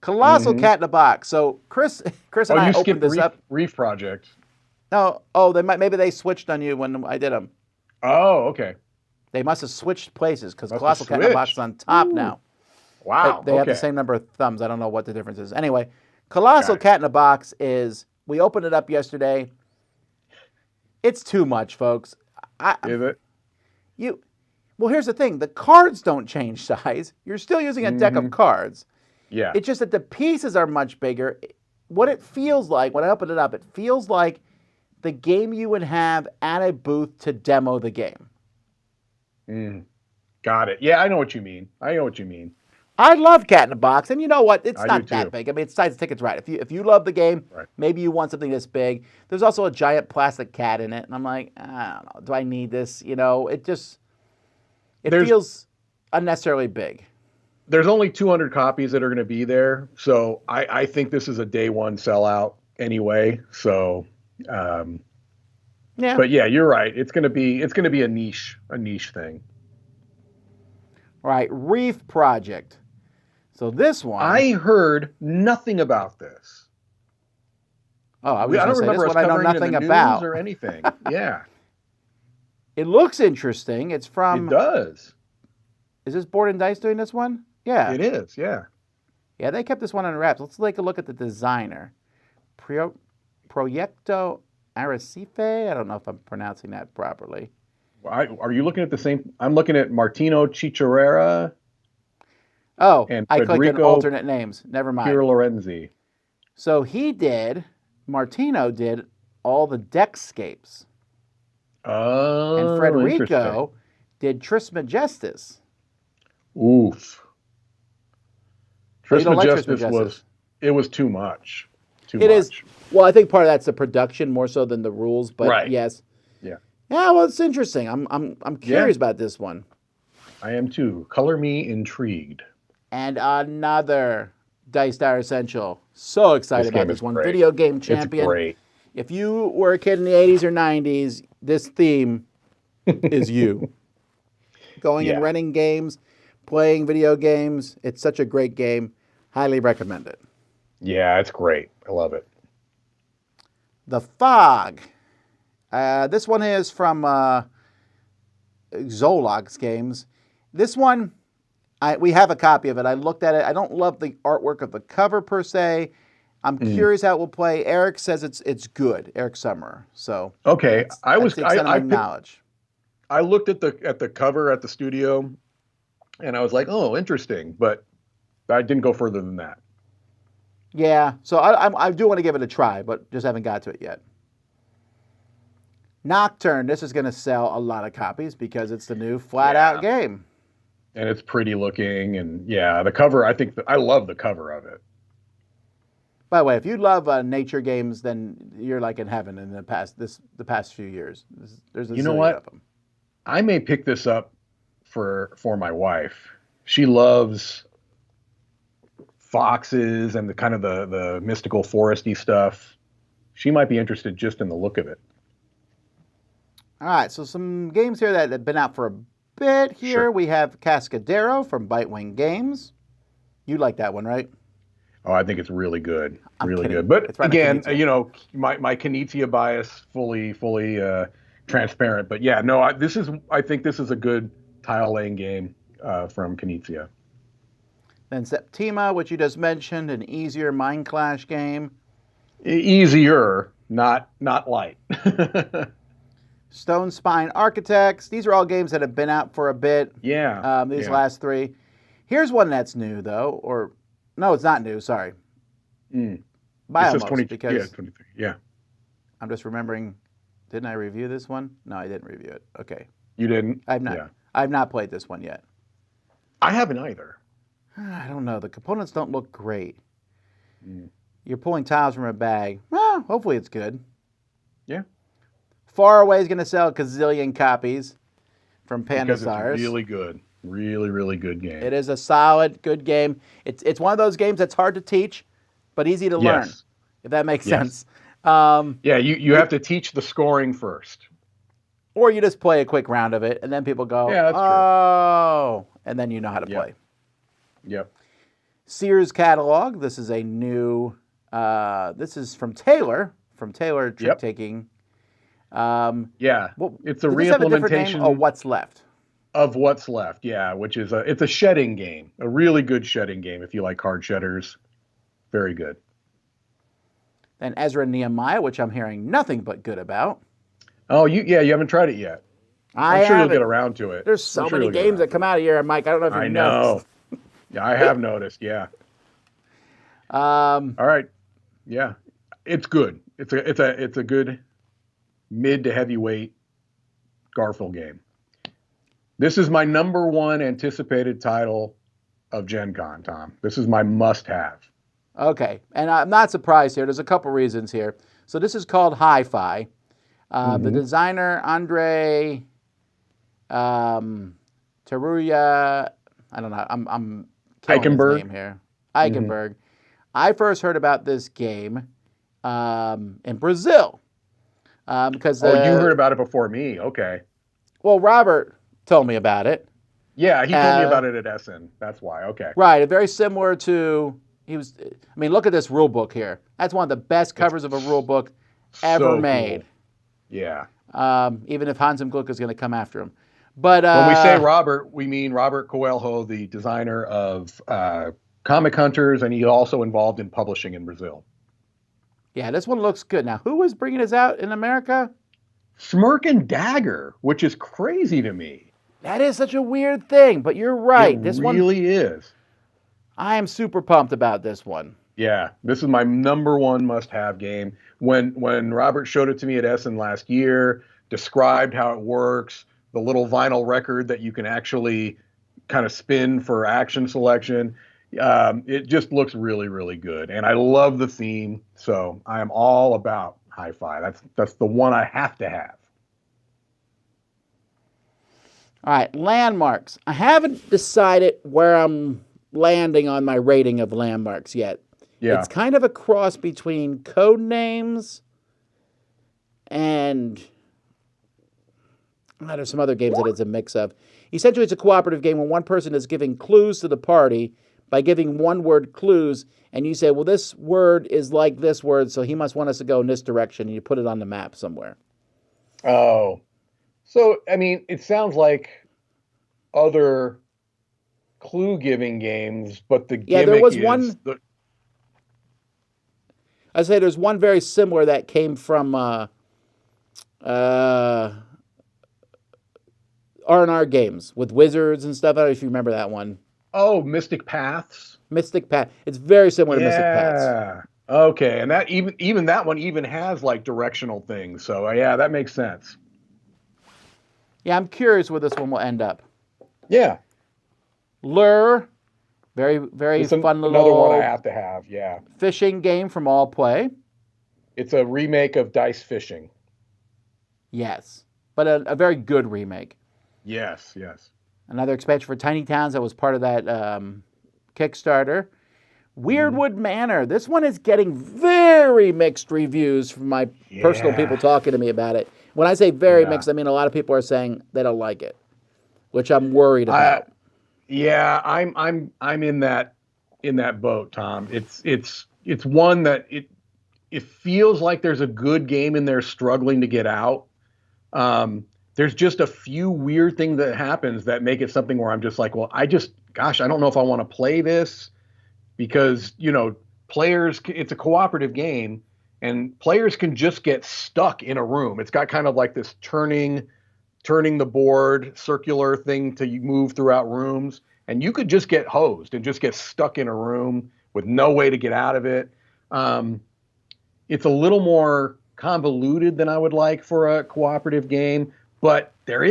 Colossal Hmm. Cat in a Box. So Chris Oh, and I you opened skipped this up. Reef Project. No, oh, maybe they switched on you when I did them. Oh, okay. They must have switched places because Must have Colossal Cat in a Box is switched. on top Ooh. now. Wow. They have the Okay. same number of thumbs. I don't know what the difference is. Anyway, Colossal Got it. Cat in a Box is. We opened it up yesterday. It's too much, folks. I, Is it? you Well, here's the thing. The cards don't change size. You're still using a deck Hmm. of cards. Yeah. It's just that the pieces are much bigger. What it feels like, when I open it up, it feels like the game you would have at a booth to demo the game. Mm. Got it. Yeah, I know what you mean. I know what you mean. I love Cat in a Box, and you know what? It's I do not that too. big. I mean, it's size of tickets, right? If you love the game, Right. maybe you want something this big. There's also a giant plastic cat in it, and I'm like, I don't know. Do I need this? It There's feels unnecessarily big. there's only 200 copies that are going to be there, so I think this is a day one sellout anyway. So, um, Yeah. but yeah, you're right. It's gonna be a niche thing. All right. Reef Project. So this one, I heard nothing about this. I was I going to don't say this remember us one I know covering it in nothing the news about. or anything. Yeah, It looks interesting. It's it from. does. Is this Board and Dice doing this one? Yeah. It is. Yeah. Yeah, they kept this one on wraps. Let's take a look at the designer. Proyecto Arrecife. I don't know if I'm pronouncing that properly. Are you looking at the same? I'm looking at Martino Cicciarera Oh, and I clicked on Federico alternate names. Never mind. Pierlorenzi. So Martino did all the deckscapes. Oh, And interesting. Federico did Trismegistus. Oof. Oh, you don't like Trismegistus Trismegistus? was too much. Too It is. much. Well, I think part of that's the production more so than the rules, but Right. yes. Yeah. Yeah, well, it's interesting. I'm curious about this one. I am too. Color me intrigued. And another Dice Tower Essential. So excited This about game this is one. great. Video game It's champion. great. If you were a kid in the 80s or 90s, this theme is you. Going and Yeah. renting games, playing video games. It's such a great game. Highly recommend it. Yeah, it's great. I love it. The Fog. This one is from Zolox Games. This one, we have a copy of it. I looked at it. I don't love the artwork of the cover per se. I'm curious how it will play. Eric says it's good. Eric Summer. So Okay, that's the extent of my knowledge. I looked at the cover at the studio, and I was like, oh, interesting, but I didn't go further than that. Yeah. So I do want to give it a try, but just haven't got to it yet. Nocturne. This is going to sell a lot of copies because it's the new flat-out game. And it's pretty looking, and yeah, the cover. I love the cover of it. By the way, if you love nature games, then you're like in heaven in the past few years. There's a You know zillion what? of them. I may pick this up for my wife. She loves foxes and the kind of the mystical foresty stuff. She might be interested just in the look of it. All right, so some games here that have been out for a bit here. Sure. We have Cascadero from Bitewing Games. You like that one, right? Oh, I think it's really good, I'm really kidding. good. But It's right again, next to Knizia. you know, my Knizia bias fully transparent. But yeah, no, I think this is a good tile laying game from Knizia. Then Septima, which you just mentioned, an easier Mind Clash game. Easier, not light. Stone Spine Architects. These are all games that have been out for a bit. Yeah. These yeah. last three. Here's one that's new, though. Or, no, it's not new. Sorry. It By says almost, 20, because yeah, 23. Yeah. I'm just remembering. Didn't I review this one? No, I didn't review it. Okay. You didn't? I've not. Yeah. I've not played this one yet. I haven't either. I don't know. The components don't look great. Mm. You're pulling tiles from a bag. Well, hopefully it's good. Yeah. Far Away is going to sell a gazillion copies from Because Pandasaurus. it's really good. Really, really good game. It is a solid, good game. It's one of those games that's hard to teach, but easy to learn, Yes. if that makes Yes. sense. Yeah, you have to teach the scoring first. Or you just play a quick round of it, and then people go, Yeah, that's oh, and then you know how to play. Yep. Sears catalog. This is a new, this is from Taylor Trick Taking. Yeah, it's a did this have a different re-implementation name? Oh, What's Left. of What's Left. Yeah, which is it's a shedding game, a really good shedding game if you like card shedders. Very good. Then Ezra and Nehemiah, which I'm hearing nothing but good about. Oh, you haven't tried it yet. I'm sure you'll get around to it. There's so many games that come out here, Mike. I don't know if you know. Yeah, I have noticed. Yeah. All right. Yeah, it's good. It's a good mid to heavyweight Garfield game. This is my number one anticipated title of Gen Con, Tom. This is my must-have. Okay, and I'm not surprised here. There's a couple reasons here. So this is called Hi-Fi. The designer, Andre Taruya, I don't know, I'm killing his name here. Eichenberg. I first heard about this game in Brazil. Because you heard about it before me. Okay. Well, Robert told me about it. Yeah, he told me about it at Essen. That's why. Okay. Right. Very similar to, look at this rule book here. That's one of the best covers of a rule book ever made. Cool. Yeah. Even if Hans Gluck is going to come after him. But when we say Robert, we mean Robert Coelho, the designer of Comic Hunters, and he's also involved in publishing in Brazil. Yeah, this one looks good. Now, who is bringing this out in America? Smirk and Dagger, which is crazy to me. That is such a weird thing, but you're right. This really is. I am super pumped about this one. Yeah, this is my number one must-have game. When Robert showed it to me at Essen last year, described how it works, the little vinyl record that you can actually kind of spin for action selection, it just looks really, really good. And I love the theme, so I am all about Hi-Fi. That's the one I have to have. All right, landmarks. I haven't decided where I'm landing on my rating of landmarks yet. Yeah. It's kind of a cross between code names and there's some other games that it's a mix of. Essentially, it's a cooperative game when one person is giving clues to the party by giving one-word clues, and you say, well, this word is like this word, so he must want us to go in this direction, and you put it on the map somewhere. Oh. So, it sounds like other clue-giving games, but the gimmick there was is one. I say there's one very similar that came from R&R games with wizards and stuff. I don't know if you remember that one. Oh, Mystic Paths. Mystic Path. It's very similar to Mystic Paths. Yeah. Okay, and that even that one even has like directional things. So yeah, that makes sense. Yeah, I'm curious where this one will end up. Yeah. Lure. Very, very fun little... Another one I have to have, yeah. Fishing game from All Play. It's a remake of Dice Fishing. Yes, but a very good remake. Yes. Another expansion for Tiny Towns that was part of that Kickstarter. Weirdwood Manor. This one is getting very mixed reviews from my personal people talking to me about it. When I say very mixed, I mean a lot of people are saying they don't like it, which I'm worried about. Yeah, I'm in that boat, Tom. It's one that it feels like there's a good game in there struggling to get out. There's just a few weird things that happens that make it something where I'm just like, well, I don't know if I want to play this because, players, it's a cooperative game and players can just get stuck in a room. It's got kind of like this turning the board circular thing to move throughout rooms, and you could just get hosed and just get stuck in a room with no way to get out of it. It's a little more convoluted than I would like for a cooperative game, but there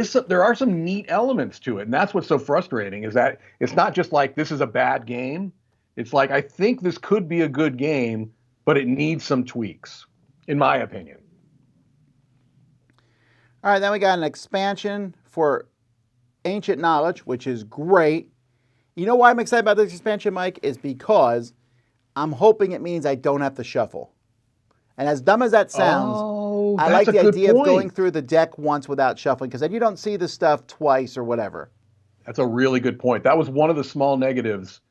are some neat elements to it, and that's what's so frustrating is that it's not just like this is a bad game. It's like I think this could be a good game, but it needs some tweaks, in my opinion. All right, then we got an expansion for Ancient Knowledge, which is great. You know why I'm excited about this expansion, Mike? Is because I'm hoping it means I don't have to shuffle. And as dumb as that sounds, I that's like a the good idea point. of going through the deck once without shuffling, because then you don't see the stuff twice or whatever. That's a really good point. That was one of the small negatives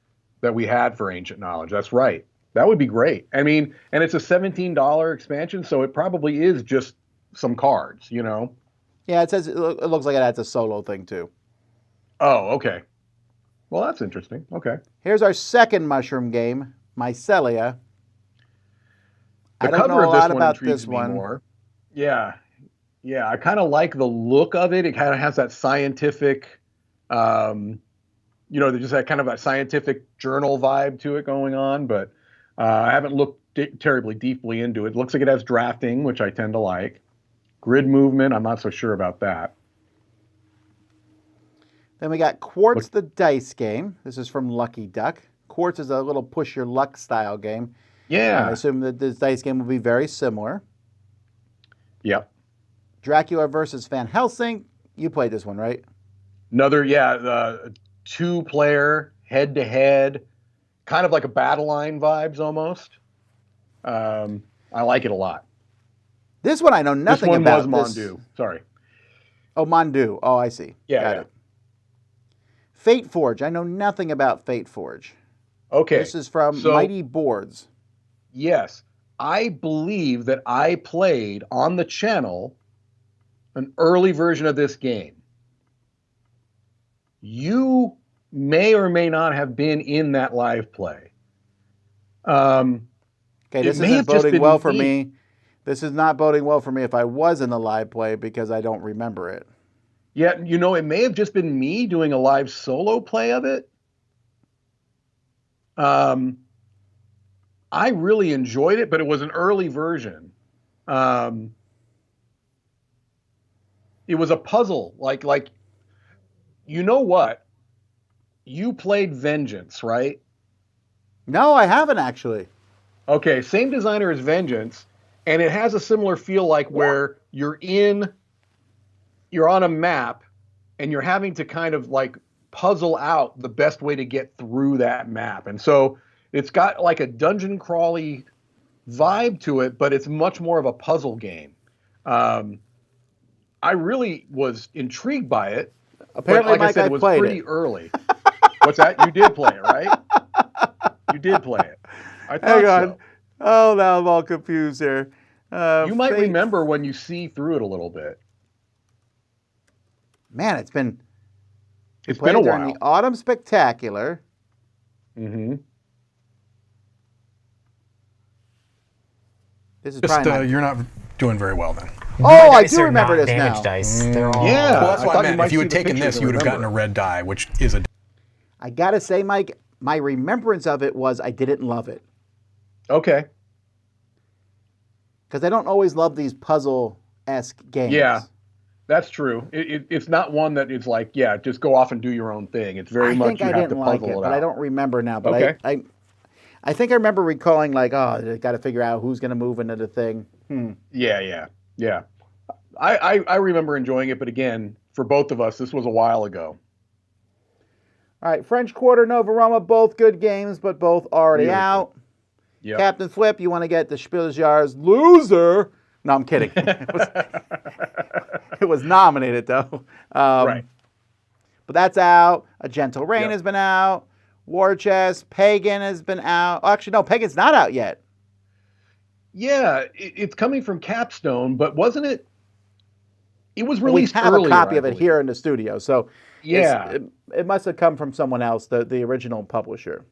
that we had for Ancient Knowledge. That's right. That would be great. I mean, and it's a $17 expansion, so it probably is just some cards, you know? Yeah, it says it looks like it adds a solo thing too. Oh, okay. Well, that's interesting. Okay. Here's our second mushroom game, Mycelia. The I don't cover know a of this lot one about intrigues this me one. more. Yeah. Yeah. I kind of like the look of it. It kind of has that scientific, there's just that kind of a scientific journal vibe to it going on, but I haven't looked terribly deeply into it. It looks like it has drafting, which I tend to like. Grid movement, I'm not so sure about that. Then we got Quartz the Dice Game. This is from Lucky Duck. Quartz is a little push your luck style game. Yeah. I assume that this dice game will be very similar. Yep. Dracula versus Van Helsing. You played this one, right? Another, two-player, head-to-head, kind of like a battle line vibes almost. I like it a lot. This one I know nothing about. This one was Mondu. Sorry. Oh, Mondu. Oh, I see. Got it. Fate Forge. I know nothing about Fate Forge. Okay. This is from Mighty Boards. Yes. I believe that I played on the channel an early version of this game. You may or may not have been in that live play. Okay, this isn't boding well for me. This is not boding well for me if I was in the live play because I don't remember it. Yeah, it may have just been me doing a live solo play of it. I really enjoyed it, but it was an early version. It was a puzzle, like you know what? You played Vengeance, right? No, I haven't actually. Okay, same designer as Vengeance, and it has a similar feel, like where you're on a map and you're having to kind of like puzzle out the best way to get through that map. And so it's got like a dungeon crawly vibe to it, but it's much more of a puzzle game. I really was intrigued by it. Apparently, but like Mike, I said, it was pretty it. early. What's that? You did play it, right? You did play it. I thought Hang on. so. Oh, now I'm all confused here. You might remember when you see through it a little bit. Man, it's been a while. During the Autumn Spectacular. Mm-hmm. This is just you're not doing very well then. Oh, I do remember this now. Dice. They're all Yeah, well, that's what I meant. If you had taken this, you would have remember. gotten a red die, which is a. I gotta say, Mike, my remembrance of it was I didn't love it. Okay. Because I don't always love these puzzle-esque games. Yeah, that's true. It's not one that is like, just go off and do your own thing. It's very much you have to puzzle it out. But I don't remember now. But okay. I think I remember recalling like, I got to figure out who's going to move into the thing. Yeah. I remember enjoying it, but again, for both of us, this was a while ago. All right, French Quarter, Nova Roma, both good games, but both already out. Yep. Captain Flip, you want to get the Spieljar's loser? No, I'm kidding. It was nominated, though. Right. But that's out. A Gentle Rain has been out. War Chest, Pagan has been out. Oh, actually, no, Pagan's not out yet. Yeah, it's coming from Capstone, but wasn't it? It was released earlier. We have a copy of it believe. Here in the studio, so yeah, it must have come from someone else, the original publisher.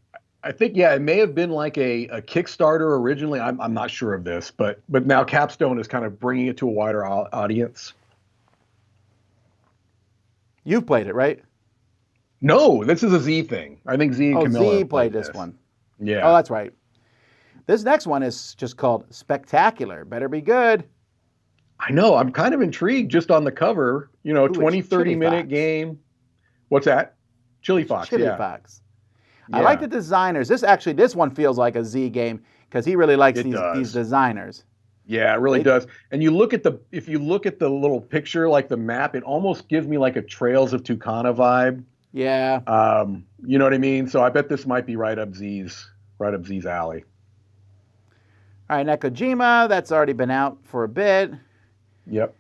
I think it may have been like a Kickstarter originally. I'm not sure of this, but now Capstone is kind of bringing it to a wider audience. You've played it, right? No, this is a Z thing. I think Z and Camilla Z played this one. Yeah. Oh, that's right. This next one is just called Spectacular. Better be good. I know. I'm kind of intrigued just on the cover. 20, 30-minute game. What's that? Chili Fox. Chili Fox. Yeah. I like the designers. This one feels like a Z game because he really likes these designers. Yeah, it really does. And if you look at the little picture, like the map, it almost gives me like a Trails of Tucana vibe. Yeah. You know what I mean? So I bet this might be right up Z's alley. All right, Nekojima, that's already been out for a bit. Yep.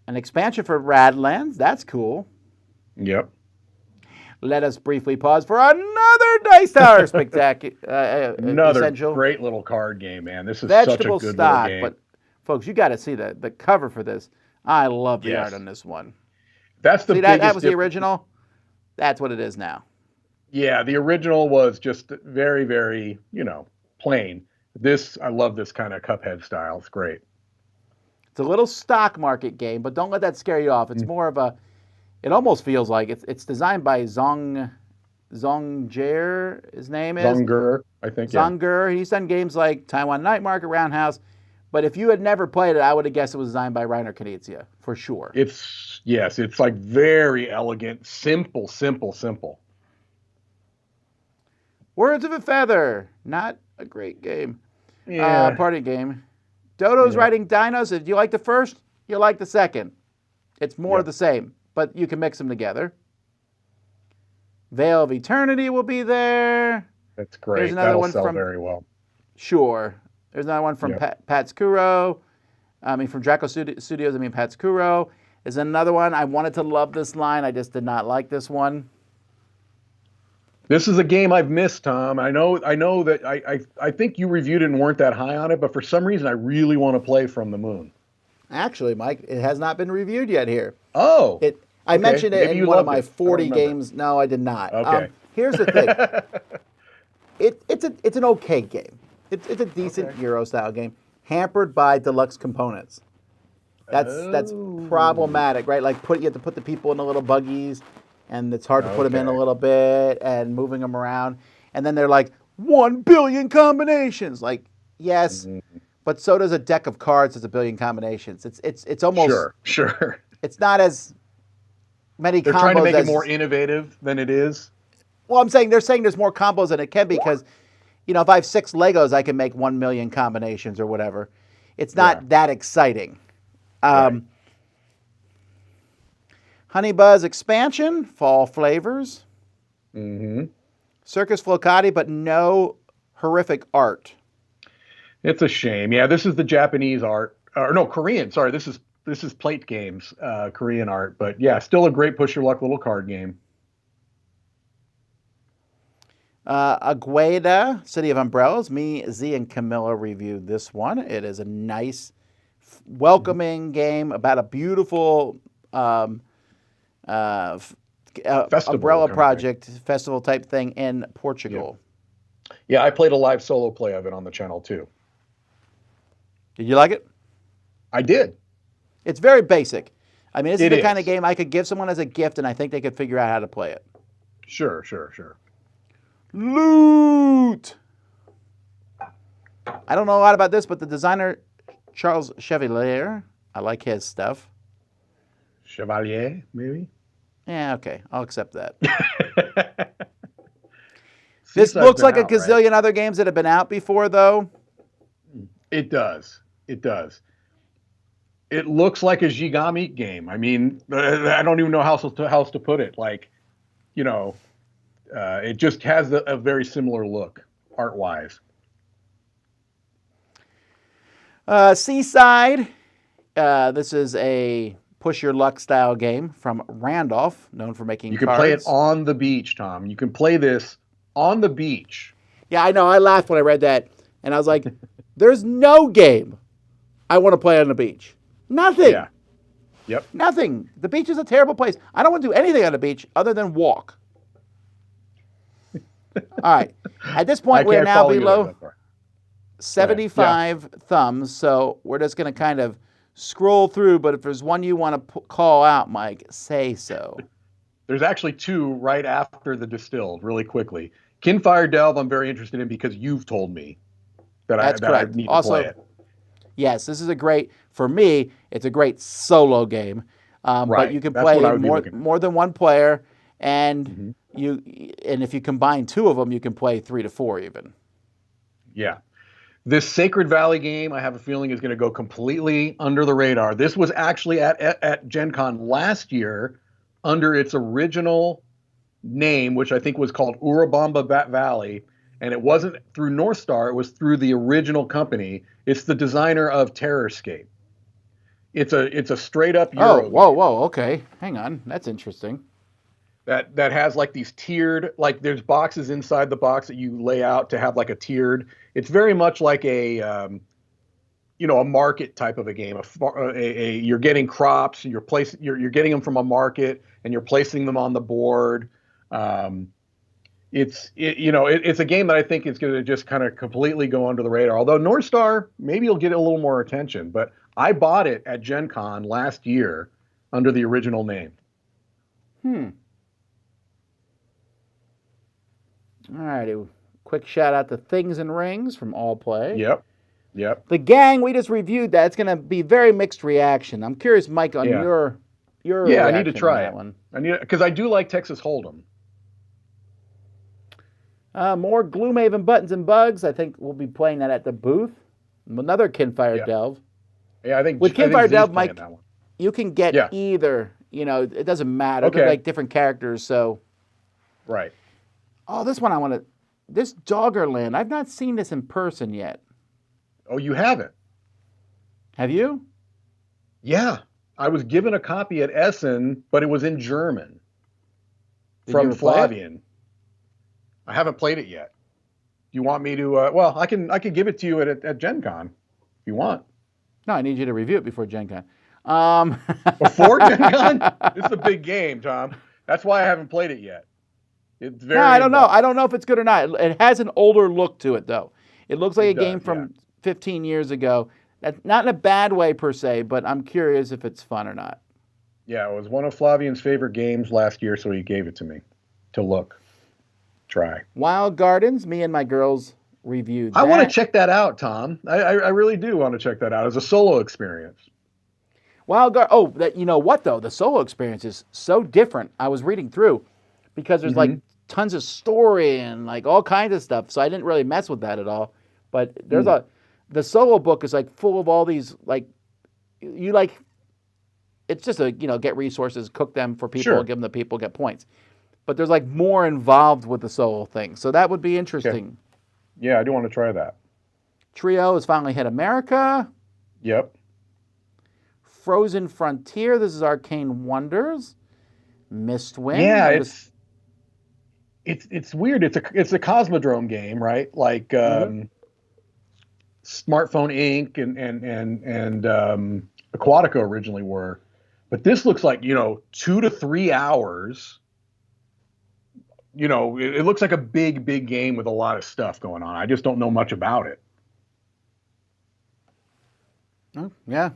An expansion for Radlands. That's cool. Yep. Let us briefly pause for another Dice Tower spectacular. Another essential great little card game, man. This is vegetable such a good little stock. game. But folks, you got to see the cover for this. I love the Yes. art on this one. That's the See, biggest that was the difference. original. That's what it is now. Yeah, the original was just very, very, plain. This, I love this kind of Cuphead style. It's great. It's a little stock market game, but don't let that scare you off. It's more of a. It almost feels like it's designed by Zongjer. His name is Zonger, I think. Yeah. Zonger. He's done games like Taiwan Night Market, Roundhouse. But if you had never played it, I would have guessed it was designed by Reiner Knizia for sure. It's like very elegant, simple. Words of a Feather, not a great game. Yeah. Party game. Dodo's Riding Dinos. If you like the first, you'll like the second. It's more of the same, but you can mix them together. Veil of Eternity will be there. That's great. There's another That'll one sell from- very well. Sure. There's another one from Pat's Kuro. From Draco Studios, Pat's Kuro. There's another one. I wanted to love this line. I just did not like this one. This is a game I've missed, Tom. I know that I think you reviewed it and weren't that high on it, but for some reason I really want to play From the Moon. Actually, Mike, it has not been reviewed yet here. Oh. I mentioned it Maybe in you one of loved my it. 40 I don't remember. games. No, I did not. Okay. Here's the thing. It's an okay game. It's a decent Euro style game, hampered by deluxe components. That's problematic, right? Like you have to put the people in the little buggies, and it's hard to put them in a little bit and moving them around. And then they're like 1 billion combinations. Like, yes, but so does a deck of cards. That's 1 billion combinations. It's almost sure. It's not as many. They're combos trying to make as, it more innovative than it is. Well, they're saying there's more combos than it can be because, if I have 6 Legos, I can make 1 million combinations or whatever. It's not that exciting. Honey Buzz expansion, fall flavors. Circus Flocati, but no horrific art. It's a shame. Yeah, this is the Japanese art, or no, Korean. Sorry, this is Plate Games, Korean art. But yeah, still a great push your luck little card game. Agueda, City of Umbrellas. Me, Z, and Camilla reviewed this one. It is a nice, welcoming game about a beautiful umbrella project, festival type thing in Portugal. Yeah, I played a live solo play of it on the channel too. Did you like it? I did. It's very basic. This is the kind of is. game I could give someone as a gift, and I think they could figure out how to play it. Sure. Loot! I don't know a lot about this, but the designer, Charles Chevalier, I like his stuff. Chevalier, maybe? Yeah, okay. I'll accept that. This looks like a gazillion other games that have been out before, though. It does. It looks like a Gigami game. I don't even know how else to put it. Like, it just has a very similar look, art-wise. Seaside. This is a push your luck style game from Randolph, known for making You can cards. play it on the beach, Tom. You can play this on the beach. Yeah, I know. I laughed when I read that, and I was like, "There's no game I want to play on the beach. Nothing. Yeah. Yep. Nothing. The beach is a terrible place. I don't want to do anything on the beach other than walk." All right. At this point, we're now below 75 thumbs, so we're just going to kind of scroll through. But if there's one you want to call out, Mike, say so. There's actually 2 right after the distilled, really quickly. Kinfire Delve, I'm very interested in because you've told me that I need to play it. Yes, this is for me, it's a great solo game. But you can play more than one player, and if you combine 2 of them, you can play 3 to 4 even. Yeah. This Sacred Valley game, I have a feeling, is going to go completely under the radar. This was actually at Gen Con last year under its original name, which I think was called Urubamba Valley. And it wasn't through North Star, it was through the original company. It's the designer of Terrorscape. It's a straight up Oh, Euro whoa. Okay. Hang on. That's interesting. that has like these tiered, like there's boxes inside the box that you lay out to have like a tiered. It's very much like a a market type of a game. You're getting crops, you're getting them from a market, and you're placing them on the board. It's a game that I think is going to just kind of completely go under the radar. Although North Star, maybe you'll get a little more attention. But I bought it at Gen Con last year under the original name. All righty. Quick shout out to Things and Rings from All Play. Yep. The Gang, we just reviewed that. It's going to be very mixed reaction. I'm curious, Mike, on your I need to try that it. one. Because I do like Texas Hold'em. More Gloomhaven Buttons and Bugs. I think we'll be playing that at the booth. Another Kinfire Delve. Yeah, I think with Kinfire Delve, Mike, that one. You can get either. It doesn't matter. Okay. They're like different characters. So. Right. Oh, this one I want to. This Doggerland. I've not seen this in person yet. Oh, you haven't? Have you? Yeah. I was given a copy at Essen, but it was in German. From Flavian. I haven't played it yet. You want me to? Well, I can give it to you at Gen Con if you want. No, I need you to review it before Gen Con. Before Gen Con? It's a big game, Tom. That's why I haven't played it yet. It's very. No, I don't know. I don't know if it's good or not. It has an older look to it, though. It looks like a game from 15 years ago. Not in a bad way per se, but I'm curious if it's fun or not. Yeah, it was one of Flavian's favorite games last year, so he gave it to me to try. Wild Gardens, me and my girls reviewed that. I want to check that out, Tom. I really do want to check that out as a solo experience. You know what, though? The solo experience is so different. I was reading through because there's like tons of story and like all kinds of stuff, so I didn't really mess with that at all. But there's the solo book is like full of all these it's just get resources, cook them for people, give them to people, get points. But there's like more involved with the solo thing, so that would be interesting. Okay. Yeah, I do want to try that. Trio has finally hit America. Yep. Frozen Frontier. This is Arcane Wonders. Mistwind. Yeah, it's weird. It's a Cosmodrome game, right? Like Smartphone Inc. and Aquatica originally were, but this looks like 2 to 3 hours. It looks like a big game with a lot of stuff going on. I just don't know much about it. Oh, yeah.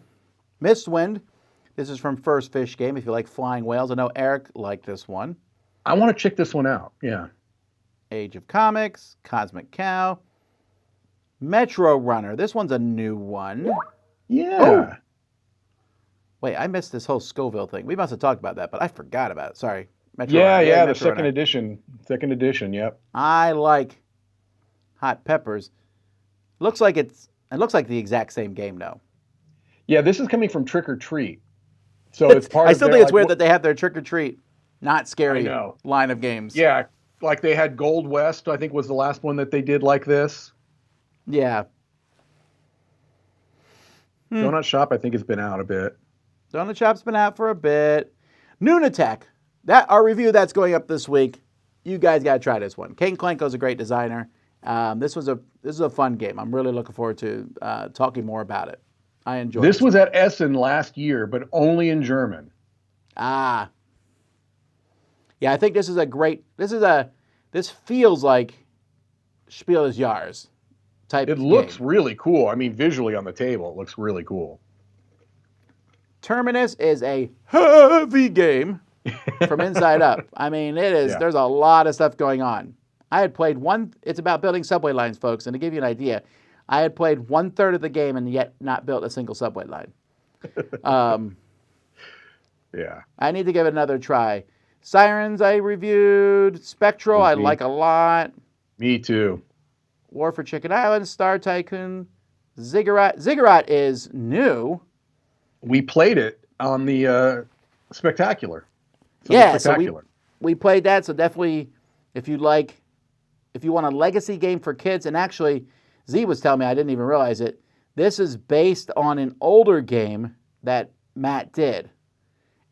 Mistwind. This is from First Fish Game. If you like flying whales, I know Eric liked this one. I want to check this one out. Yeah. Age of Comics, Cosmic Cow, Metro Runner. This one's a new one. Yeah. Oh. Wait, I missed this whole Scoville thing. We must have talked about that, but I forgot about it. Sorry. Metro Runner. The second edition. Second edition, yep. I like Hot Peppers. Looks like it looks like the exact same game, though. Yeah, this is coming from Trick or Treat. So it's part of I still think it's weird that they have their Trick or Treat, not scary line of games. Yeah, like they had Gold West, I think was the last one that they did like this. Yeah. Donut Shop, I think, has been out a bit. Donut Shop's been out for a bit. Noon Attack. Our review that's going up this week. You guys got to try this one. Kane Klenko's a great designer. This is a fun game. I'm really looking forward to talking more about it. I enjoyed it. This was at Essen last year, but only in German. Ah. Yeah, I think this is this feels like Spiel des Jahres type It looks really cool. I mean, visually on the table, it looks really cool. Terminus is a heavy game from inside up. I mean, it is. Yeah. There's a lot of stuff going on. I had played it's about building subway lines, folks, and to give you an idea, I had played 1/3 of the game and yet not built a single subway line. Yeah. I need to give it another try. Sirens I reviewed. Spectral I like a lot. Me too. War for Chicken Island, Star Tycoon, Ziggurat. Ziggurat is new. We played it on the Spectacular. So we played that, so definitely if you want a legacy game for kids, and actually Z was telling me, I didn't even realize it, this is based on an older game that Matt did.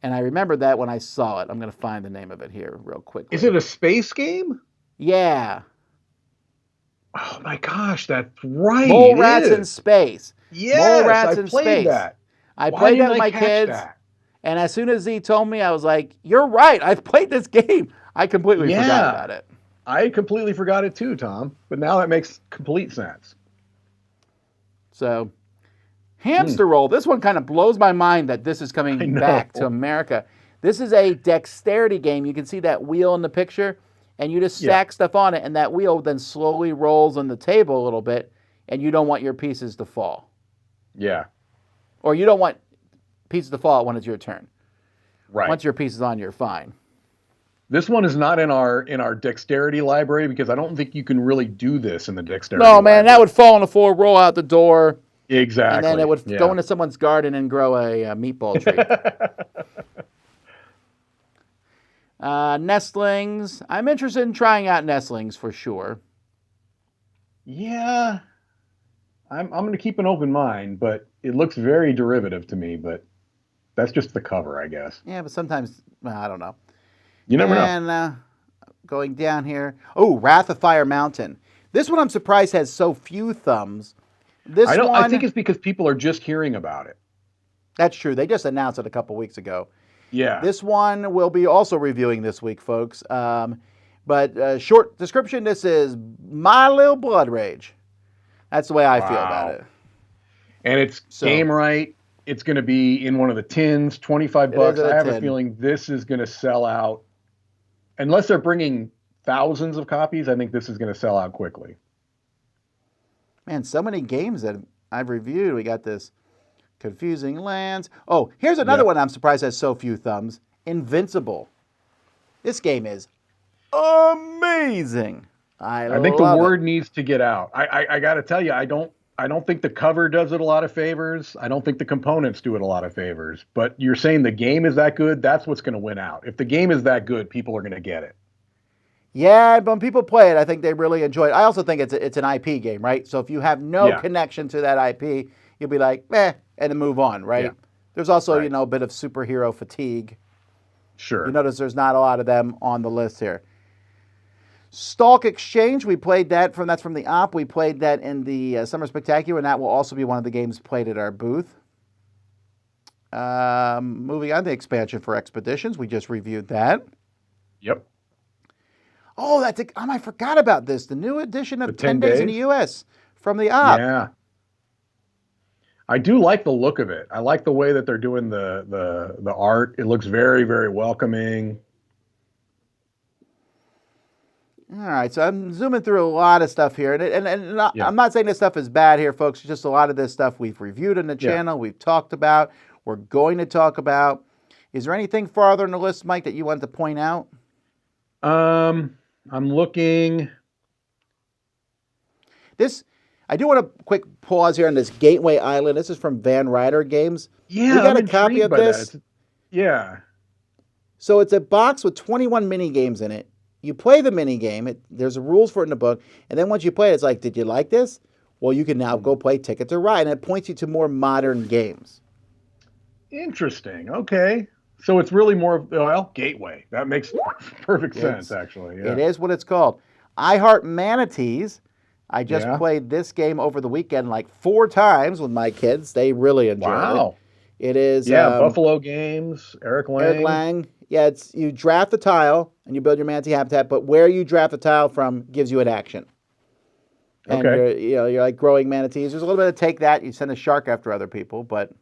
And I remember that when I saw it. I'm going to find the name of it here real quickly. Is it a space game? Yeah. Oh my gosh, that's right. Mole Rats in Space. Yes, Mole Rats I in played Space. that. I Why played that didn't with I my catch kids. that? And as soon as Z told me, I was like, you're right. I've played this game. I completely forgot about it. I completely forgot it too, Tom. But now that makes complete sense. So, Hamster Roll. This one kind of blows my mind that this is coming back to America. This is a dexterity game. You can see that wheel in the picture, and you just stack stuff on it, and that wheel then slowly rolls on the table a little bit, and you don't want your pieces to fall. Yeah. Or you don't want pieces to fall when it's your turn. Right. Once your piece is on, you're fine. This one is not in our dexterity library because I don't think you can really do this in the dexterity No, man, library. that would fall on the floor, roll out the door. Exactly. And then it would go into someone's garden and grow a meatball tree. Nestlings. I'm interested in trying out Nestlings for sure. Yeah. I'm going to keep an open mind, but it looks very derivative to me, but that's just the cover, I guess. Yeah, but sometimes, I don't know. You never know. And going down here. Oh, Wrath of Fire Mountain. This one I'm surprised has so few thumbs. I think it's because people are just hearing about it. That's true. They just announced it a couple weeks ago. Yeah. This one we'll be also reviewing this week, folks. But short description, this is My Little Blood Rage. That's the way I feel about it. And it's game right. It's going to be in one of the tins, $25. I have a feeling this is going to sell out. Unless they're bringing thousands of copies, I think this is going to sell out quickly. Man, so many games that I've reviewed. We got this Confusing Lands. Oh, here's another one I'm surprised has so few thumbs. Invincible. This game is amazing. I think the word needs to get out. I got to tell you, I don't think the cover does it a lot of favors. I don't think the components do it a lot of favors. But you're saying the game is that good? That's what's going to win out. If the game is that good, people are going to get it. Yeah, but when people play it, I think they really enjoy it. I also think it's an IP game, right? So if you have no connection to that IP, you'll be like, and then move on, right? Yeah. There's also, a bit of superhero fatigue. Sure. You notice there's not a lot of them on the list here. Stalk Exchange, we played that that's from the op. We played that in the Summer Spectacular, and that will also be one of the games played at our booth. Moving on to the expansion for Expeditions, we just reviewed that. Yep. Oh, I forgot about this. The new edition of 10 Days in the U.S. from the op. Yeah. I do like the look of it. I like the way that they're doing the art. It looks very, very welcoming. All right, so I'm zooming through a lot of stuff here, and I'm not saying this stuff is bad here, folks. It's just a lot of this stuff we've reviewed on the channel, we've talked about, we're going to talk about. Is there anything farther on the list, Mike, that you wanted to point out? I'm looking. I do want a quick pause here on this Gateway Island. This is from Van Ryder Games. Yeah, we got a copy of this. Yeah. So it's a box with 21 mini games in it. You play the mini game. There's rules for it in the book, and then once you play it, it's like, did you like this? Well, you can now go play Ticket to Ride, and it points you to more modern games. Interesting. Okay. So it's really more of, Gateway. That makes perfect sense, actually. Yeah. It is what it's called. I Heart Manatees. I just played this game over the weekend like 4 times with my kids. They really enjoyed it. It is... Buffalo Games, Eric Lang. Yeah, you draft the tile and you build your manatee habitat, but where you draft the tile from gives you an action. And you're like growing manatees. There's a little bit of take that. You send a shark after other people, but...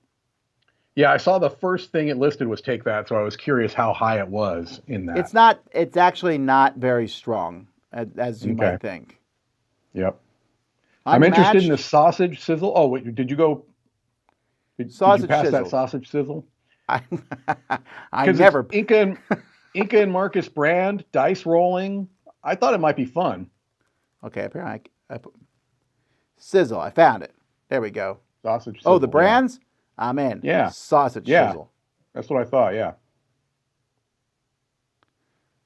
Yeah, I saw the first thing it listed was Take That, so I was curious how high it was in that. It's actually not very strong, as you might think. Yep. I'm interested in the sausage sizzle. Oh, wait, did you go? Did you pass that sausage sizzle? I never. Inca and Marcus Brand dice rolling. I thought it might be fun. Okay, apparently I put sizzle. I found it. There we go. Sausage sizzle. Oh, the brands? Yeah. I'm in. Yeah. Sausage sizzle. That's what I thought, yeah.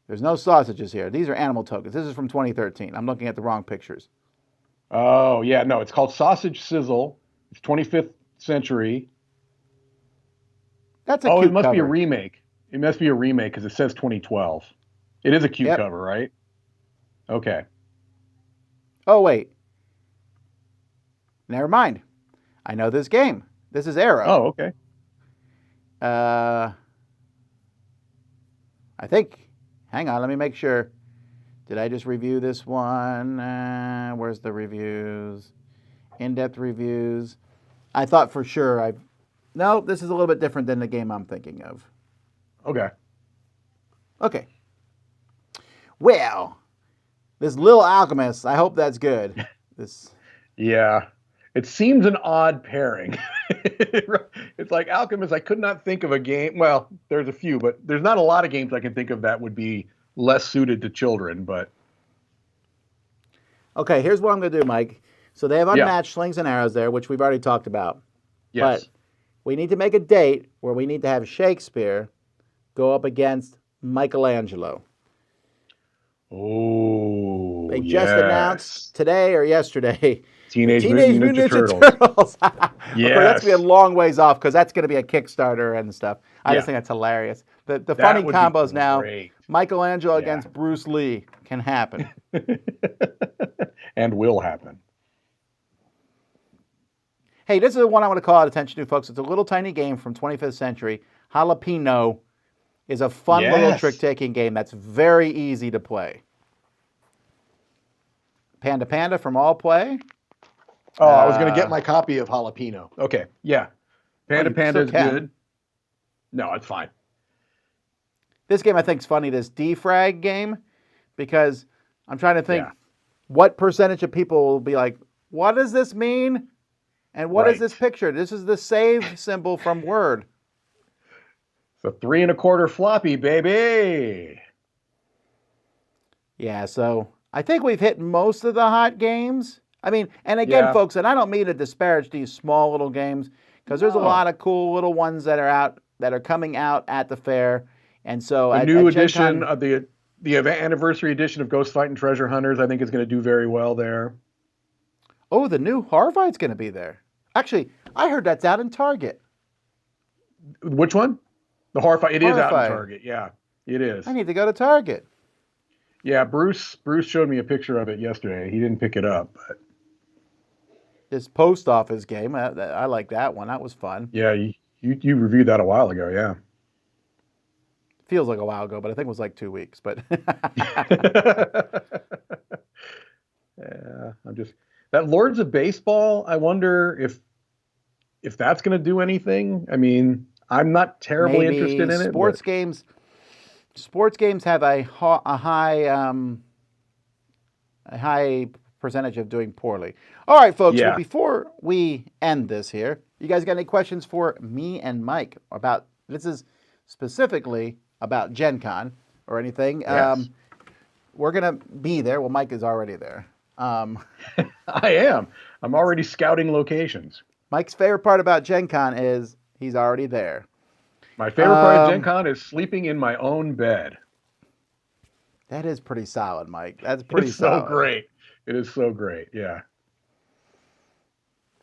There's no sausages here. These are animal tokens. This is from 2013. I'm looking at the wrong pictures. Oh, yeah. No, it's called Sausage Sizzle. It's 25th century. That's a Oh, cute it must cover. be a remake. It must be a remake because it says 2012. It is a cute cover, right? Okay. Oh, wait. Never mind. I know this game. This is Arrow. Oh, okay. I think. Hang on, let me make sure. Did I just review this one? Where's the reviews? In-depth reviews. I thought for sure No, this is a little bit different than the game I'm thinking of. Okay. Okay. Well, this Little Alchemist, I hope that's good. Yeah. It seems an odd pairing. It's like Alchemist, I could not think of a game. Well, there's a few, but there's not a lot of games I can think of that would be less suited to children, but. Okay, here's what I'm going to do, Mike. So they have unmatched slings and arrows there, which we've already talked about. Yes. But we need to make a date where we need to have Shakespeare go up against Michelangelo. Oh, They just announced today or yesterday Teenage Mutant Ninja Turtles. Yes. That's going to be a long ways off because that's going to be a Kickstarter and stuff. I just think that's hilarious. The funny combos now, Michelangelo against Bruce Lee can happen. And will happen. Hey, this is the one I want to call out attention to, folks. It's a little tiny game from 25th Century. Jalapeno is a fun little trick-taking game that's very easy to play. Panda Panda from All Play. Oh, I was going to get my copy of Jalapeno. Okay, yeah. Panda Panda is good. No, it's fine. This game I think is funny, this defrag game, because I'm trying to think what percentage of people will be like, what does this mean? And what is this picture? This is the save symbol from Word. It's a 3 1/4 floppy, baby. Yeah, so I think we've hit most of the hot games. I mean, and again, folks, and I don't mean to disparage these small little games, because there's a lot of cool little ones that are out, that are coming out at the fair. And so the new edition of the anniversary edition of Ghost Fight and Treasure Hunters, I think is going to do very well there. Oh, the new Horrify's going to be there. Actually, I heard that's out in Target. Which one? The Horrify. It is out in Target. Yeah, it is. I need to go to Target. Yeah, Bruce showed me a picture of it yesterday. He didn't pick it up, but this post office game, I like that one. That was fun. Yeah, you reviewed that a while ago. Yeah. Feels like a while ago, but I think it was like 2 weeks. But yeah, that Lords of Baseball. I wonder if that's going to do anything. I mean, I'm not terribly interested in it. Sports games have a high percentage of doing poorly. All right, folks. Well, before we end this here, you guys got any questions for me and Mike about this? Is specifically about Gen Con or anything. Yes. We're going to be there. Well, Mike is already there. I am. I'm already scouting locations. Mike's favorite part about Gen Con is he's already there. My favorite part of Gen Con is sleeping in my own bed. That is pretty solid, Mike. That's pretty solid. It's so great. It is so great. Yeah.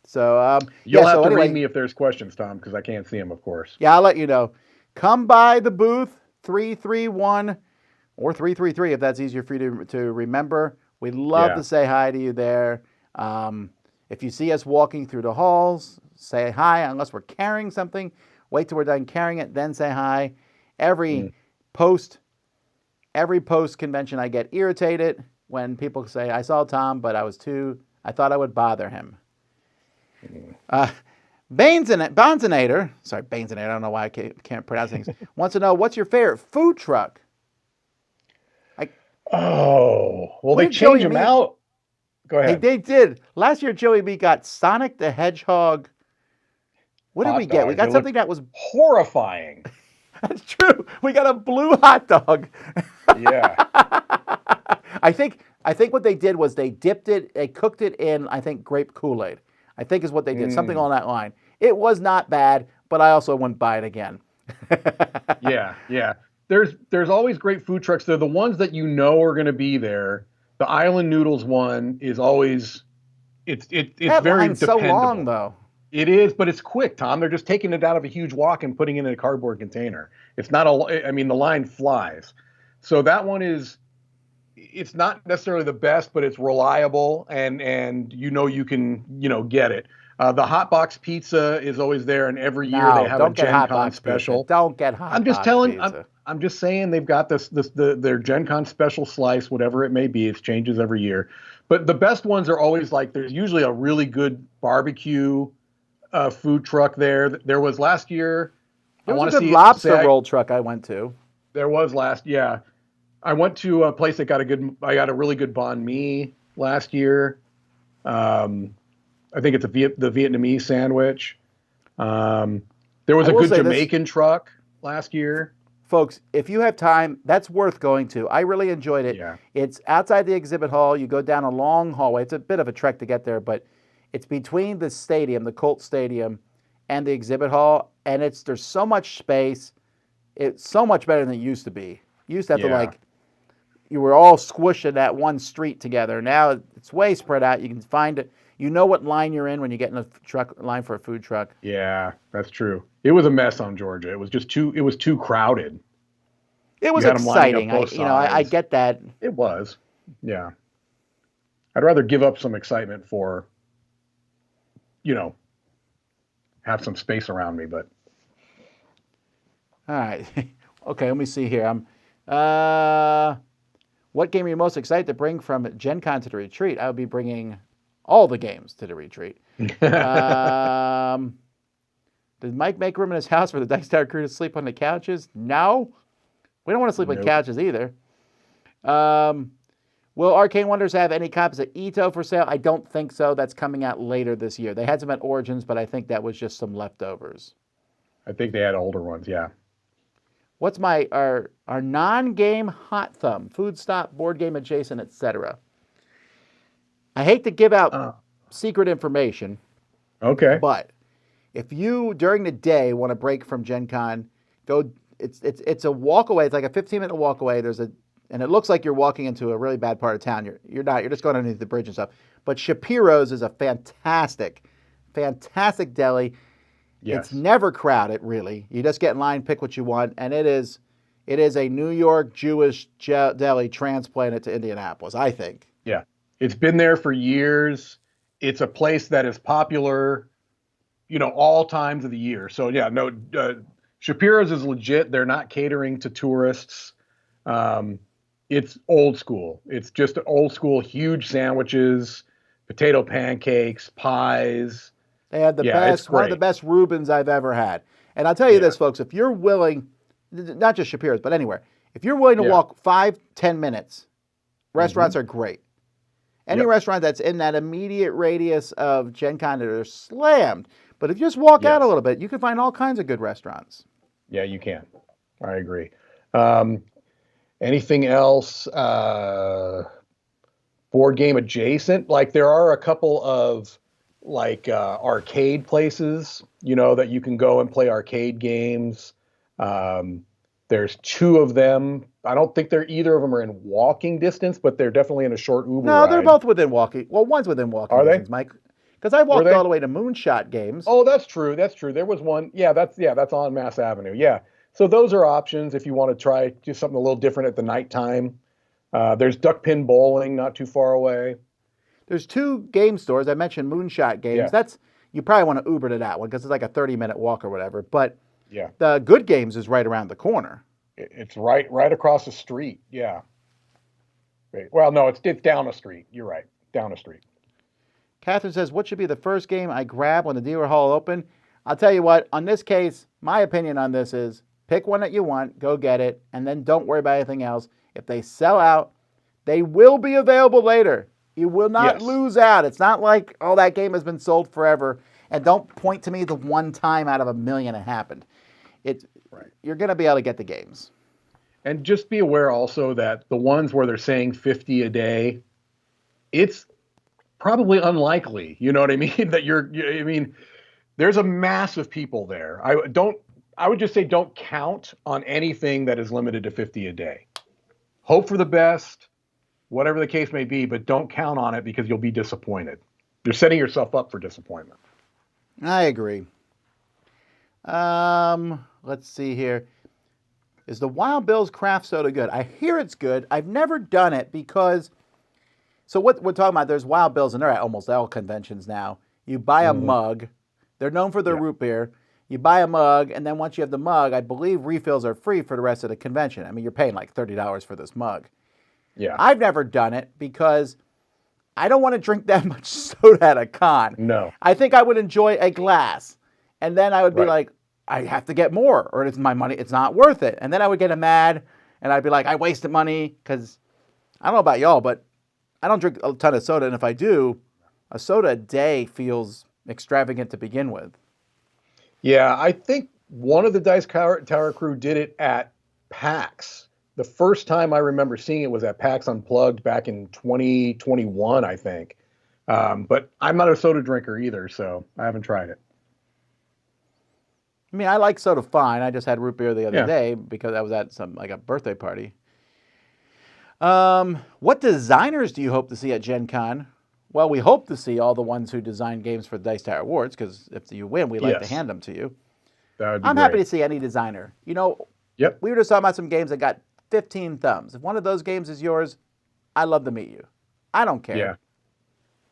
So you'll have to read me if there's questions, Tom, because I can't see them, of course. Yeah, I'll let you know. Come by the booth 331 or 333 if that's easier for you to remember. We'd love to say hi to you there. If you see us walking through the halls, say hi. Unless we're carrying something, wait till we're done carrying it, then say hi. Every post convention, I get irritated when people say, I saw Tom, but I thought I would bother him. Bonzinator, I don't know why I can't pronounce things, wants to know, what's your favorite food truck? They changed them out. Go ahead. They did. Last year, Joey B got Sonic the Hedgehog. What did we get? We got something that was horrifying. That's true. We got a blue hot dog. Yeah. I think what they did was they cooked it in, I think, grape Kool-Aid. I think is what they did, something along that line. It was not bad, but I also wouldn't buy it again. Yeah. There's always great food trucks. They're the ones that you know are going to be there. The Island Noodles one is always it's very dependable. So long though. It is, but it's quick, Tom. They're just taking it out of a huge wok and putting it in a cardboard container. It's not a, I mean, the line flies. So that one is, it's not necessarily the best, but it's reliable and you can, get it. The hot box pizza is always there, and every year they No, have a don't get Gen hot Con box special. pizza. Don't get hot box pizza. I'm just saying they've got their Gen Con special slice, whatever it may be. It changes every year. But the best ones are always like, there's usually a really good barbecue food truck there. There was last year. There was a good lobster roll truck I went to. There was yeah. I went to a place that I got a really good banh mi last year. I think it's the Vietnamese sandwich. There was a good Jamaican truck last year. Folks, if you have time, that's worth going to. I really enjoyed it. Yeah. It's outside the exhibit hall. You go down a long hallway. It's a bit of a trek to get there, but it's between the stadium, the Colts Stadium, and the exhibit hall, and there's so much space. It's so much better than it used to be. You used to have to you were all squished in that one street together. Now it's way spread out. You can find it. You know what line you're in when you get in a line for a food truck. Yeah, that's true. It was a mess on Georgia. It was just too crowded. It was exciting. I get that. It was. Yeah. I'd rather give up some excitement for, have some space around me, but. All right. Okay, let me see here. What game are you most excited to bring from Gen Con to the retreat? I would be bringing all the games to the retreat. Does Mike make room in his house for the Dice Tower crew to sleep on the couches? No. We don't want to sleep on couches either. Will Arcane Wonders have any copies of Ito for sale? I don't think so. That's coming out later this year. They had some at Origins, but I think that was just some leftovers. I think they had older ones, yeah. What's our non-game hot thumb? Food stop, board game adjacent, etc. I hate to give out secret information. Okay. But if you during the day want to break from Gen Con, go. It's a walk away. It's like a 15-minute walk away. And it looks like you're walking into a really bad part of town. You're not. You're just going underneath the bridge and stuff. But Shapiro's is a fantastic deli. Yes. It's never crowded, really. You just get in line, pick what you want, and it is a New York Jewish deli transplanted to Indianapolis, I think. Yeah. It's been there for years. It's a place that is popular, all times of the year. So, yeah, no, Shapiro's is legit. They're not catering to tourists. It's old school. It's just old school, huge sandwiches, potato pancakes, pies. They had one of the best Reubens I've ever had. And I'll tell you this, folks, if you're willing, not just Shapiro's, but anywhere, if you're willing to walk 5-10 minutes, restaurants are great. Any restaurant that's in that immediate radius of Gen Con, they're slammed. But if you just walk out a little bit, you can find all kinds of good restaurants. Yeah, you can. I agree. Anything else? Board game adjacent? Like there are a couple of arcade places, that you can go and play arcade games. There's two of them. I don't think either of them are in walking distance, but they're definitely in a short Uber ride. No, they're both within walking. Well, one's within walking distance, Mike. Because I walked all the way to Moonshot Games. Oh, that's true. There was one. Yeah, that's on Mass Avenue. Yeah. So those are options if you want to try do something a little different at the nighttime. There's Duck Pin Bowling not too far away. There's two game stores. I mentioned Moonshot Games. Yeah. You probably want to Uber to that one because it's like a 30-minute walk or whatever. But the Good Games is right around the corner. It's right across the street. Yeah. Right. Well, no, it's down the street. You're right. Down the street. Catherine says, what should be the first game I grab when the dealer hall open? I'll tell you what, on this case, my opinion on this is pick one that you want, go get it, and then don't worry about anything else. If they sell out, they will be available later. You will not lose out. It's not like, that game has been sold forever. And don't point to me the one time out of 1 million it happened. You're going to be able to get the games. And just be aware also that the ones where they're saying 50 a day, it's probably unlikely. You know what I mean? That there's a mass of people there. I would just say don't count on anything that is limited to 50 a day. Hope for the best, whatever the case may be, but don't count on it because you'll be disappointed. You're setting yourself up for disappointment. I agree. Let's see here. Is the Wild Bill's craft soda good? I hear it's good. I've never done it because. So what we're talking about, there's Wild Bills, and they're at almost all conventions now. You buy a mug. They're known for their root beer. You buy a mug, and then once you have the mug, I believe refills are free for the rest of the convention. I mean, you're paying like $30 for this mug. Yeah. I've never done it because I don't want to drink that much soda at a con. No. I think I would enjoy a glass, and then I would be like, I have to get more, or it's my money. It's not worth it. And then I would get mad, and I'd be like, I wasted money because I don't know about y'all, but I don't drink a ton of soda, and if I do, a soda a day feels extravagant to begin with. Yeah, I think one of the Dice Tower crew did it at PAX. The first time I remember seeing it was at PAX Unplugged back in 2021, I think. But I'm not a soda drinker either, so I haven't tried it. I mean, I like soda fine. I just had root beer the other day because I was at a birthday party. What designers do you hope to see at Gen Con? Well, we hope to see all the ones who design games for the Dice Tower Awards, because if you win, we like to hand them to you. That would be I'm great. happy to see any designer. You know, we were just talking about some games that got 15 thumbs. If one of those games is yours, I'd love to meet you. I don't care. Yeah.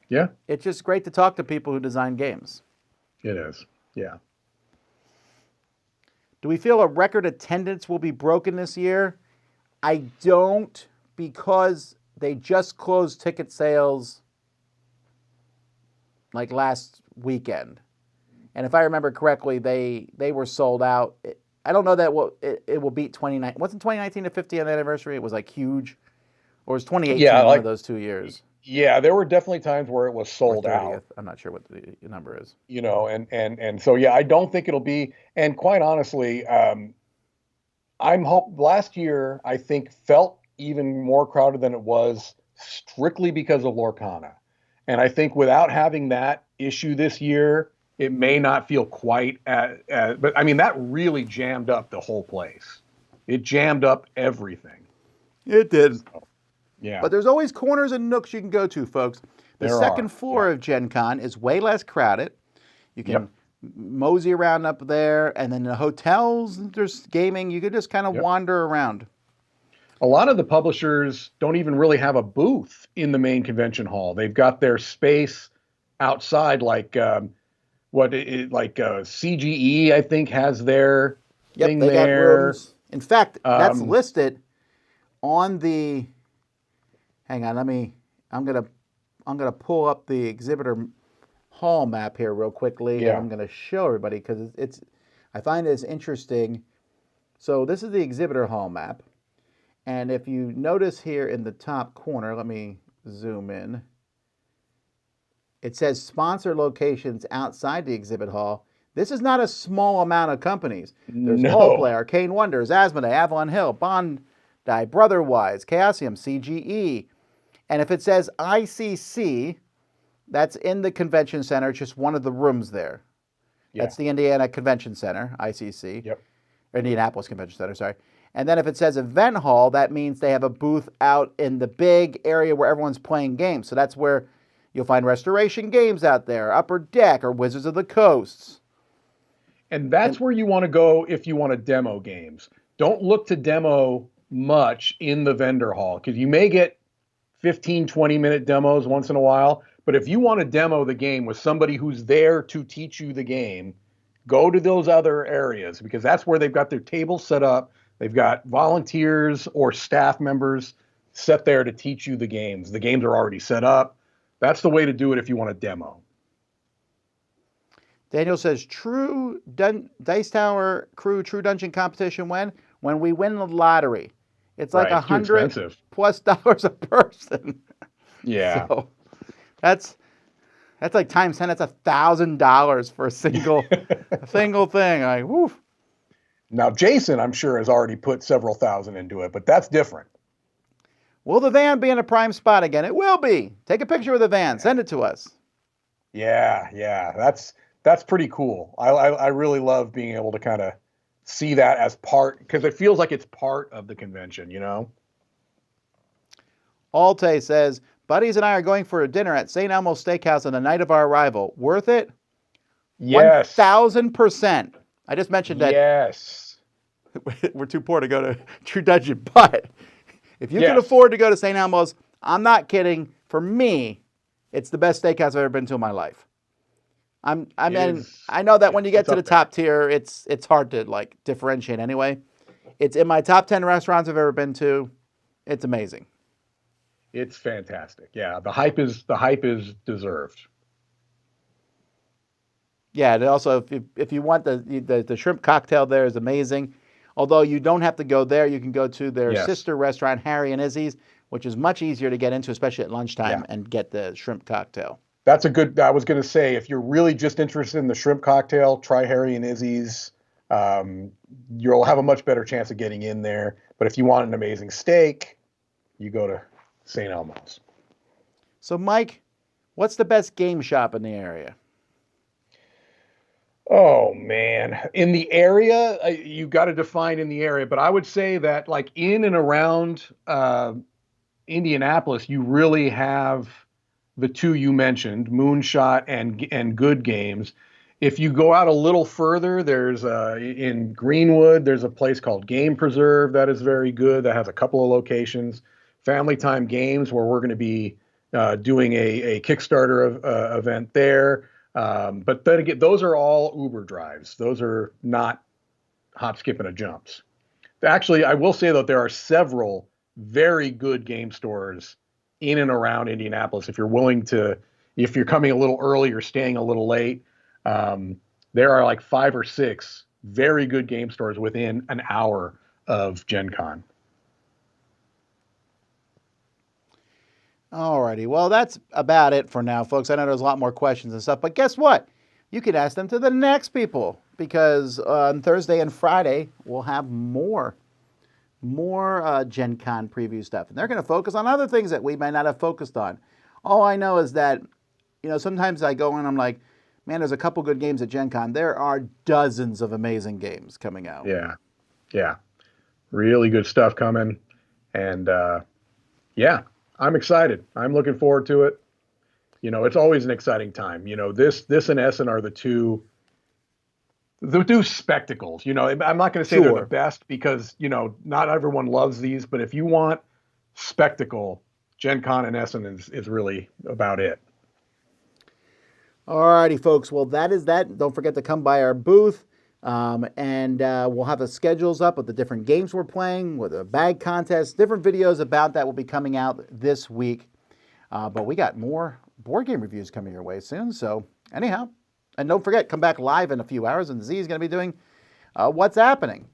Yeah. It's just great to talk to people who design games. It is. Yeah. Do we feel a record attendance will be broken this year? I don't, because they just closed ticket sales like last weekend. And if I remember correctly, they were sold out. I don't know that it will beat 2019. Wasn't 2019 the 50th anniversary? It was like huge. Or was 2018 one of those 2 years? Yeah, there were definitely times where it was sold out. I'm not sure what the number is. You know, and so yeah, I don't think it'll be. And quite honestly, last year I think felt even more crowded than it was strictly because of Lorcana. And I think without having that issue this year, it may not feel quite but I mean, that really jammed up the whole place. It jammed up everything. It did. So, yeah. But there's always corners and nooks you can go to, folks. The second floor of Gen Con is way less crowded. You can mosey around up there, and then the hotels, there's gaming. You could just kind of wander around. A lot of the publishers don't even really have a booth in the main convention hall. They've got their space outside, like CGE, I think, has their thing they there. got rooms. In fact, that's listed on the. Hang on, I'm gonna pull up the exhibitor hall map here real quickly, and I'm gonna show everybody because I find this interesting. So this is the exhibitor hall map. And if you notice here in the top corner, let me zoom in. It says sponsor locations outside the exhibit hall. This is not a small amount of companies. There's Roleplay, Arcane Wonders, Asmodee, Avalon Hill, Bondi, Brotherwise, Chaosium, CGE. And if it says ICC, that's in the convention center, just one of the rooms there. Yeah. That's the Indiana Convention Center, ICC. Yep. Or Indianapolis Convention Center, sorry. And then if it says event hall, that means they have a booth out in the big area where everyone's playing games. So that's where you'll find Restoration Games out there, Upper Deck, or Wizards of the Coasts. And that's where you want to go if you want to demo games. Don't look to demo much in the vendor hall, because you may get 15, 20-minute demos once in a while. But if you want to demo the game with somebody who's there to teach you the game, go to those other areas, because that's where they've got their tables set up. They've got volunteers or staff members set there to teach you the games. The games are already set up. That's the way to do it if you want a demo. Daniel says, Dice Tower crew true dungeon competition when we win the lottery. It's like $100+ a person. Yeah. So that's like times 10. That's $1,000 for a single thing. Like, woof. Now, Jason, I'm sure, has already put several thousand into it, but that's different. Will the van be in a prime spot again? It will be. Take a picture of the van. Send it to us. Yeah. That's pretty cool. I really love being able to kind of see that as part, because it feels like it's part of the convention, you know? Alte says, buddies and I are going for a dinner at St. Elmo's Steakhouse on the night of our arrival. Worth it? Yes. 1,000%. I just mentioned that Yes. we're too poor to go to True Dungeon, but if you can Yes. afford to go to St. Elmo's, I'm not kidding. For me, it's the best steakhouse I've ever been to in my life. I know that when you get to the top tier, it's hard to like differentiate anyway. It's in my top 10 restaurants I've ever been to. It's amazing. It's fantastic. Yeah, the hype is deserved. Yeah, and also if you want the shrimp cocktail there is amazing. Although you don't have to go there, you can go to their sister restaurant, Harry and Izzy's, which is much easier to get into, especially at lunchtime, and get the shrimp cocktail. That's a good. I was going to say, if you're really just interested in the shrimp cocktail, try Harry and Izzy's. You'll have a much better chance of getting in there. But if you want an amazing steak, you go to St. Elmo's. So, Mike, what's the best game shop in the area? Oh man, in the area, you got to define in the area. But I would say that, like in and around Indianapolis, you really have the two you mentioned, Moonshot and Good Games. If you go out a little further, there's in Greenwood, there's a place called Game Preserve that is very good. That has a couple of locations. Family Time Games, where we're going to be doing a Kickstarter event there. But then again, those are all Uber drives. Those are not hop, skip, and a jumps. Actually, I will say that there are several very good game stores in and around Indianapolis. If you're coming a little early or staying a little late, there are like 5 or 6 very good game stores within an hour of Gen Con. Alrighty, well, that's about it for now, folks. I know there's a lot more questions and stuff, but guess what? You can ask them to the next people, because on Thursday and Friday, we'll have more Gen Con preview stuff. And they're going to focus on other things that we may not have focused on. All I know is that, sometimes I go in and I'm like, man, there's a couple good games at Gen Con. There are dozens of amazing games coming out. Yeah. Really good stuff coming. And, I'm excited. I'm looking forward to it. It's always an exciting time. This and Essen are the two spectacles. I'm not going to say they're the best, because, not everyone loves these, but if you want spectacle, Gen Con and Essen is really about it. Alrighty, folks. Well, that is that. Don't forget to come by our booth. And we'll have the schedules up with the different games we're playing, with a bag contest. Different videos about that will be coming out this week. But we got more board game reviews coming your way soon. So anyhow, and don't forget, come back live in a few hours, and Z is going to be doing What's Happening.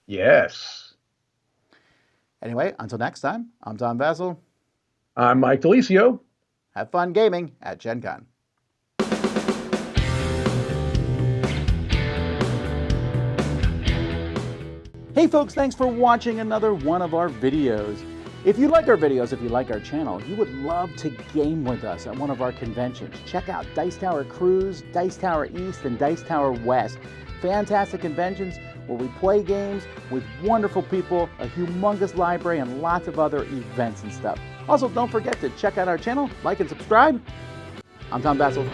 Yes. Anyway, until next time, I'm Tom Vasel. I'm Mike DiLisio. Have fun gaming at Gen Con. Hey folks, thanks for watching another one of our videos. If you like our videos, if you like our channel, you would love to game with us at one of our conventions. Check out Dice Tower Cruise, Dice Tower East, and Dice Tower West. Fantastic conventions where we play games with wonderful people, a humongous library, and lots of other events and stuff. Also, don't forget to check out our channel, like and subscribe. I'm Tom Vasel.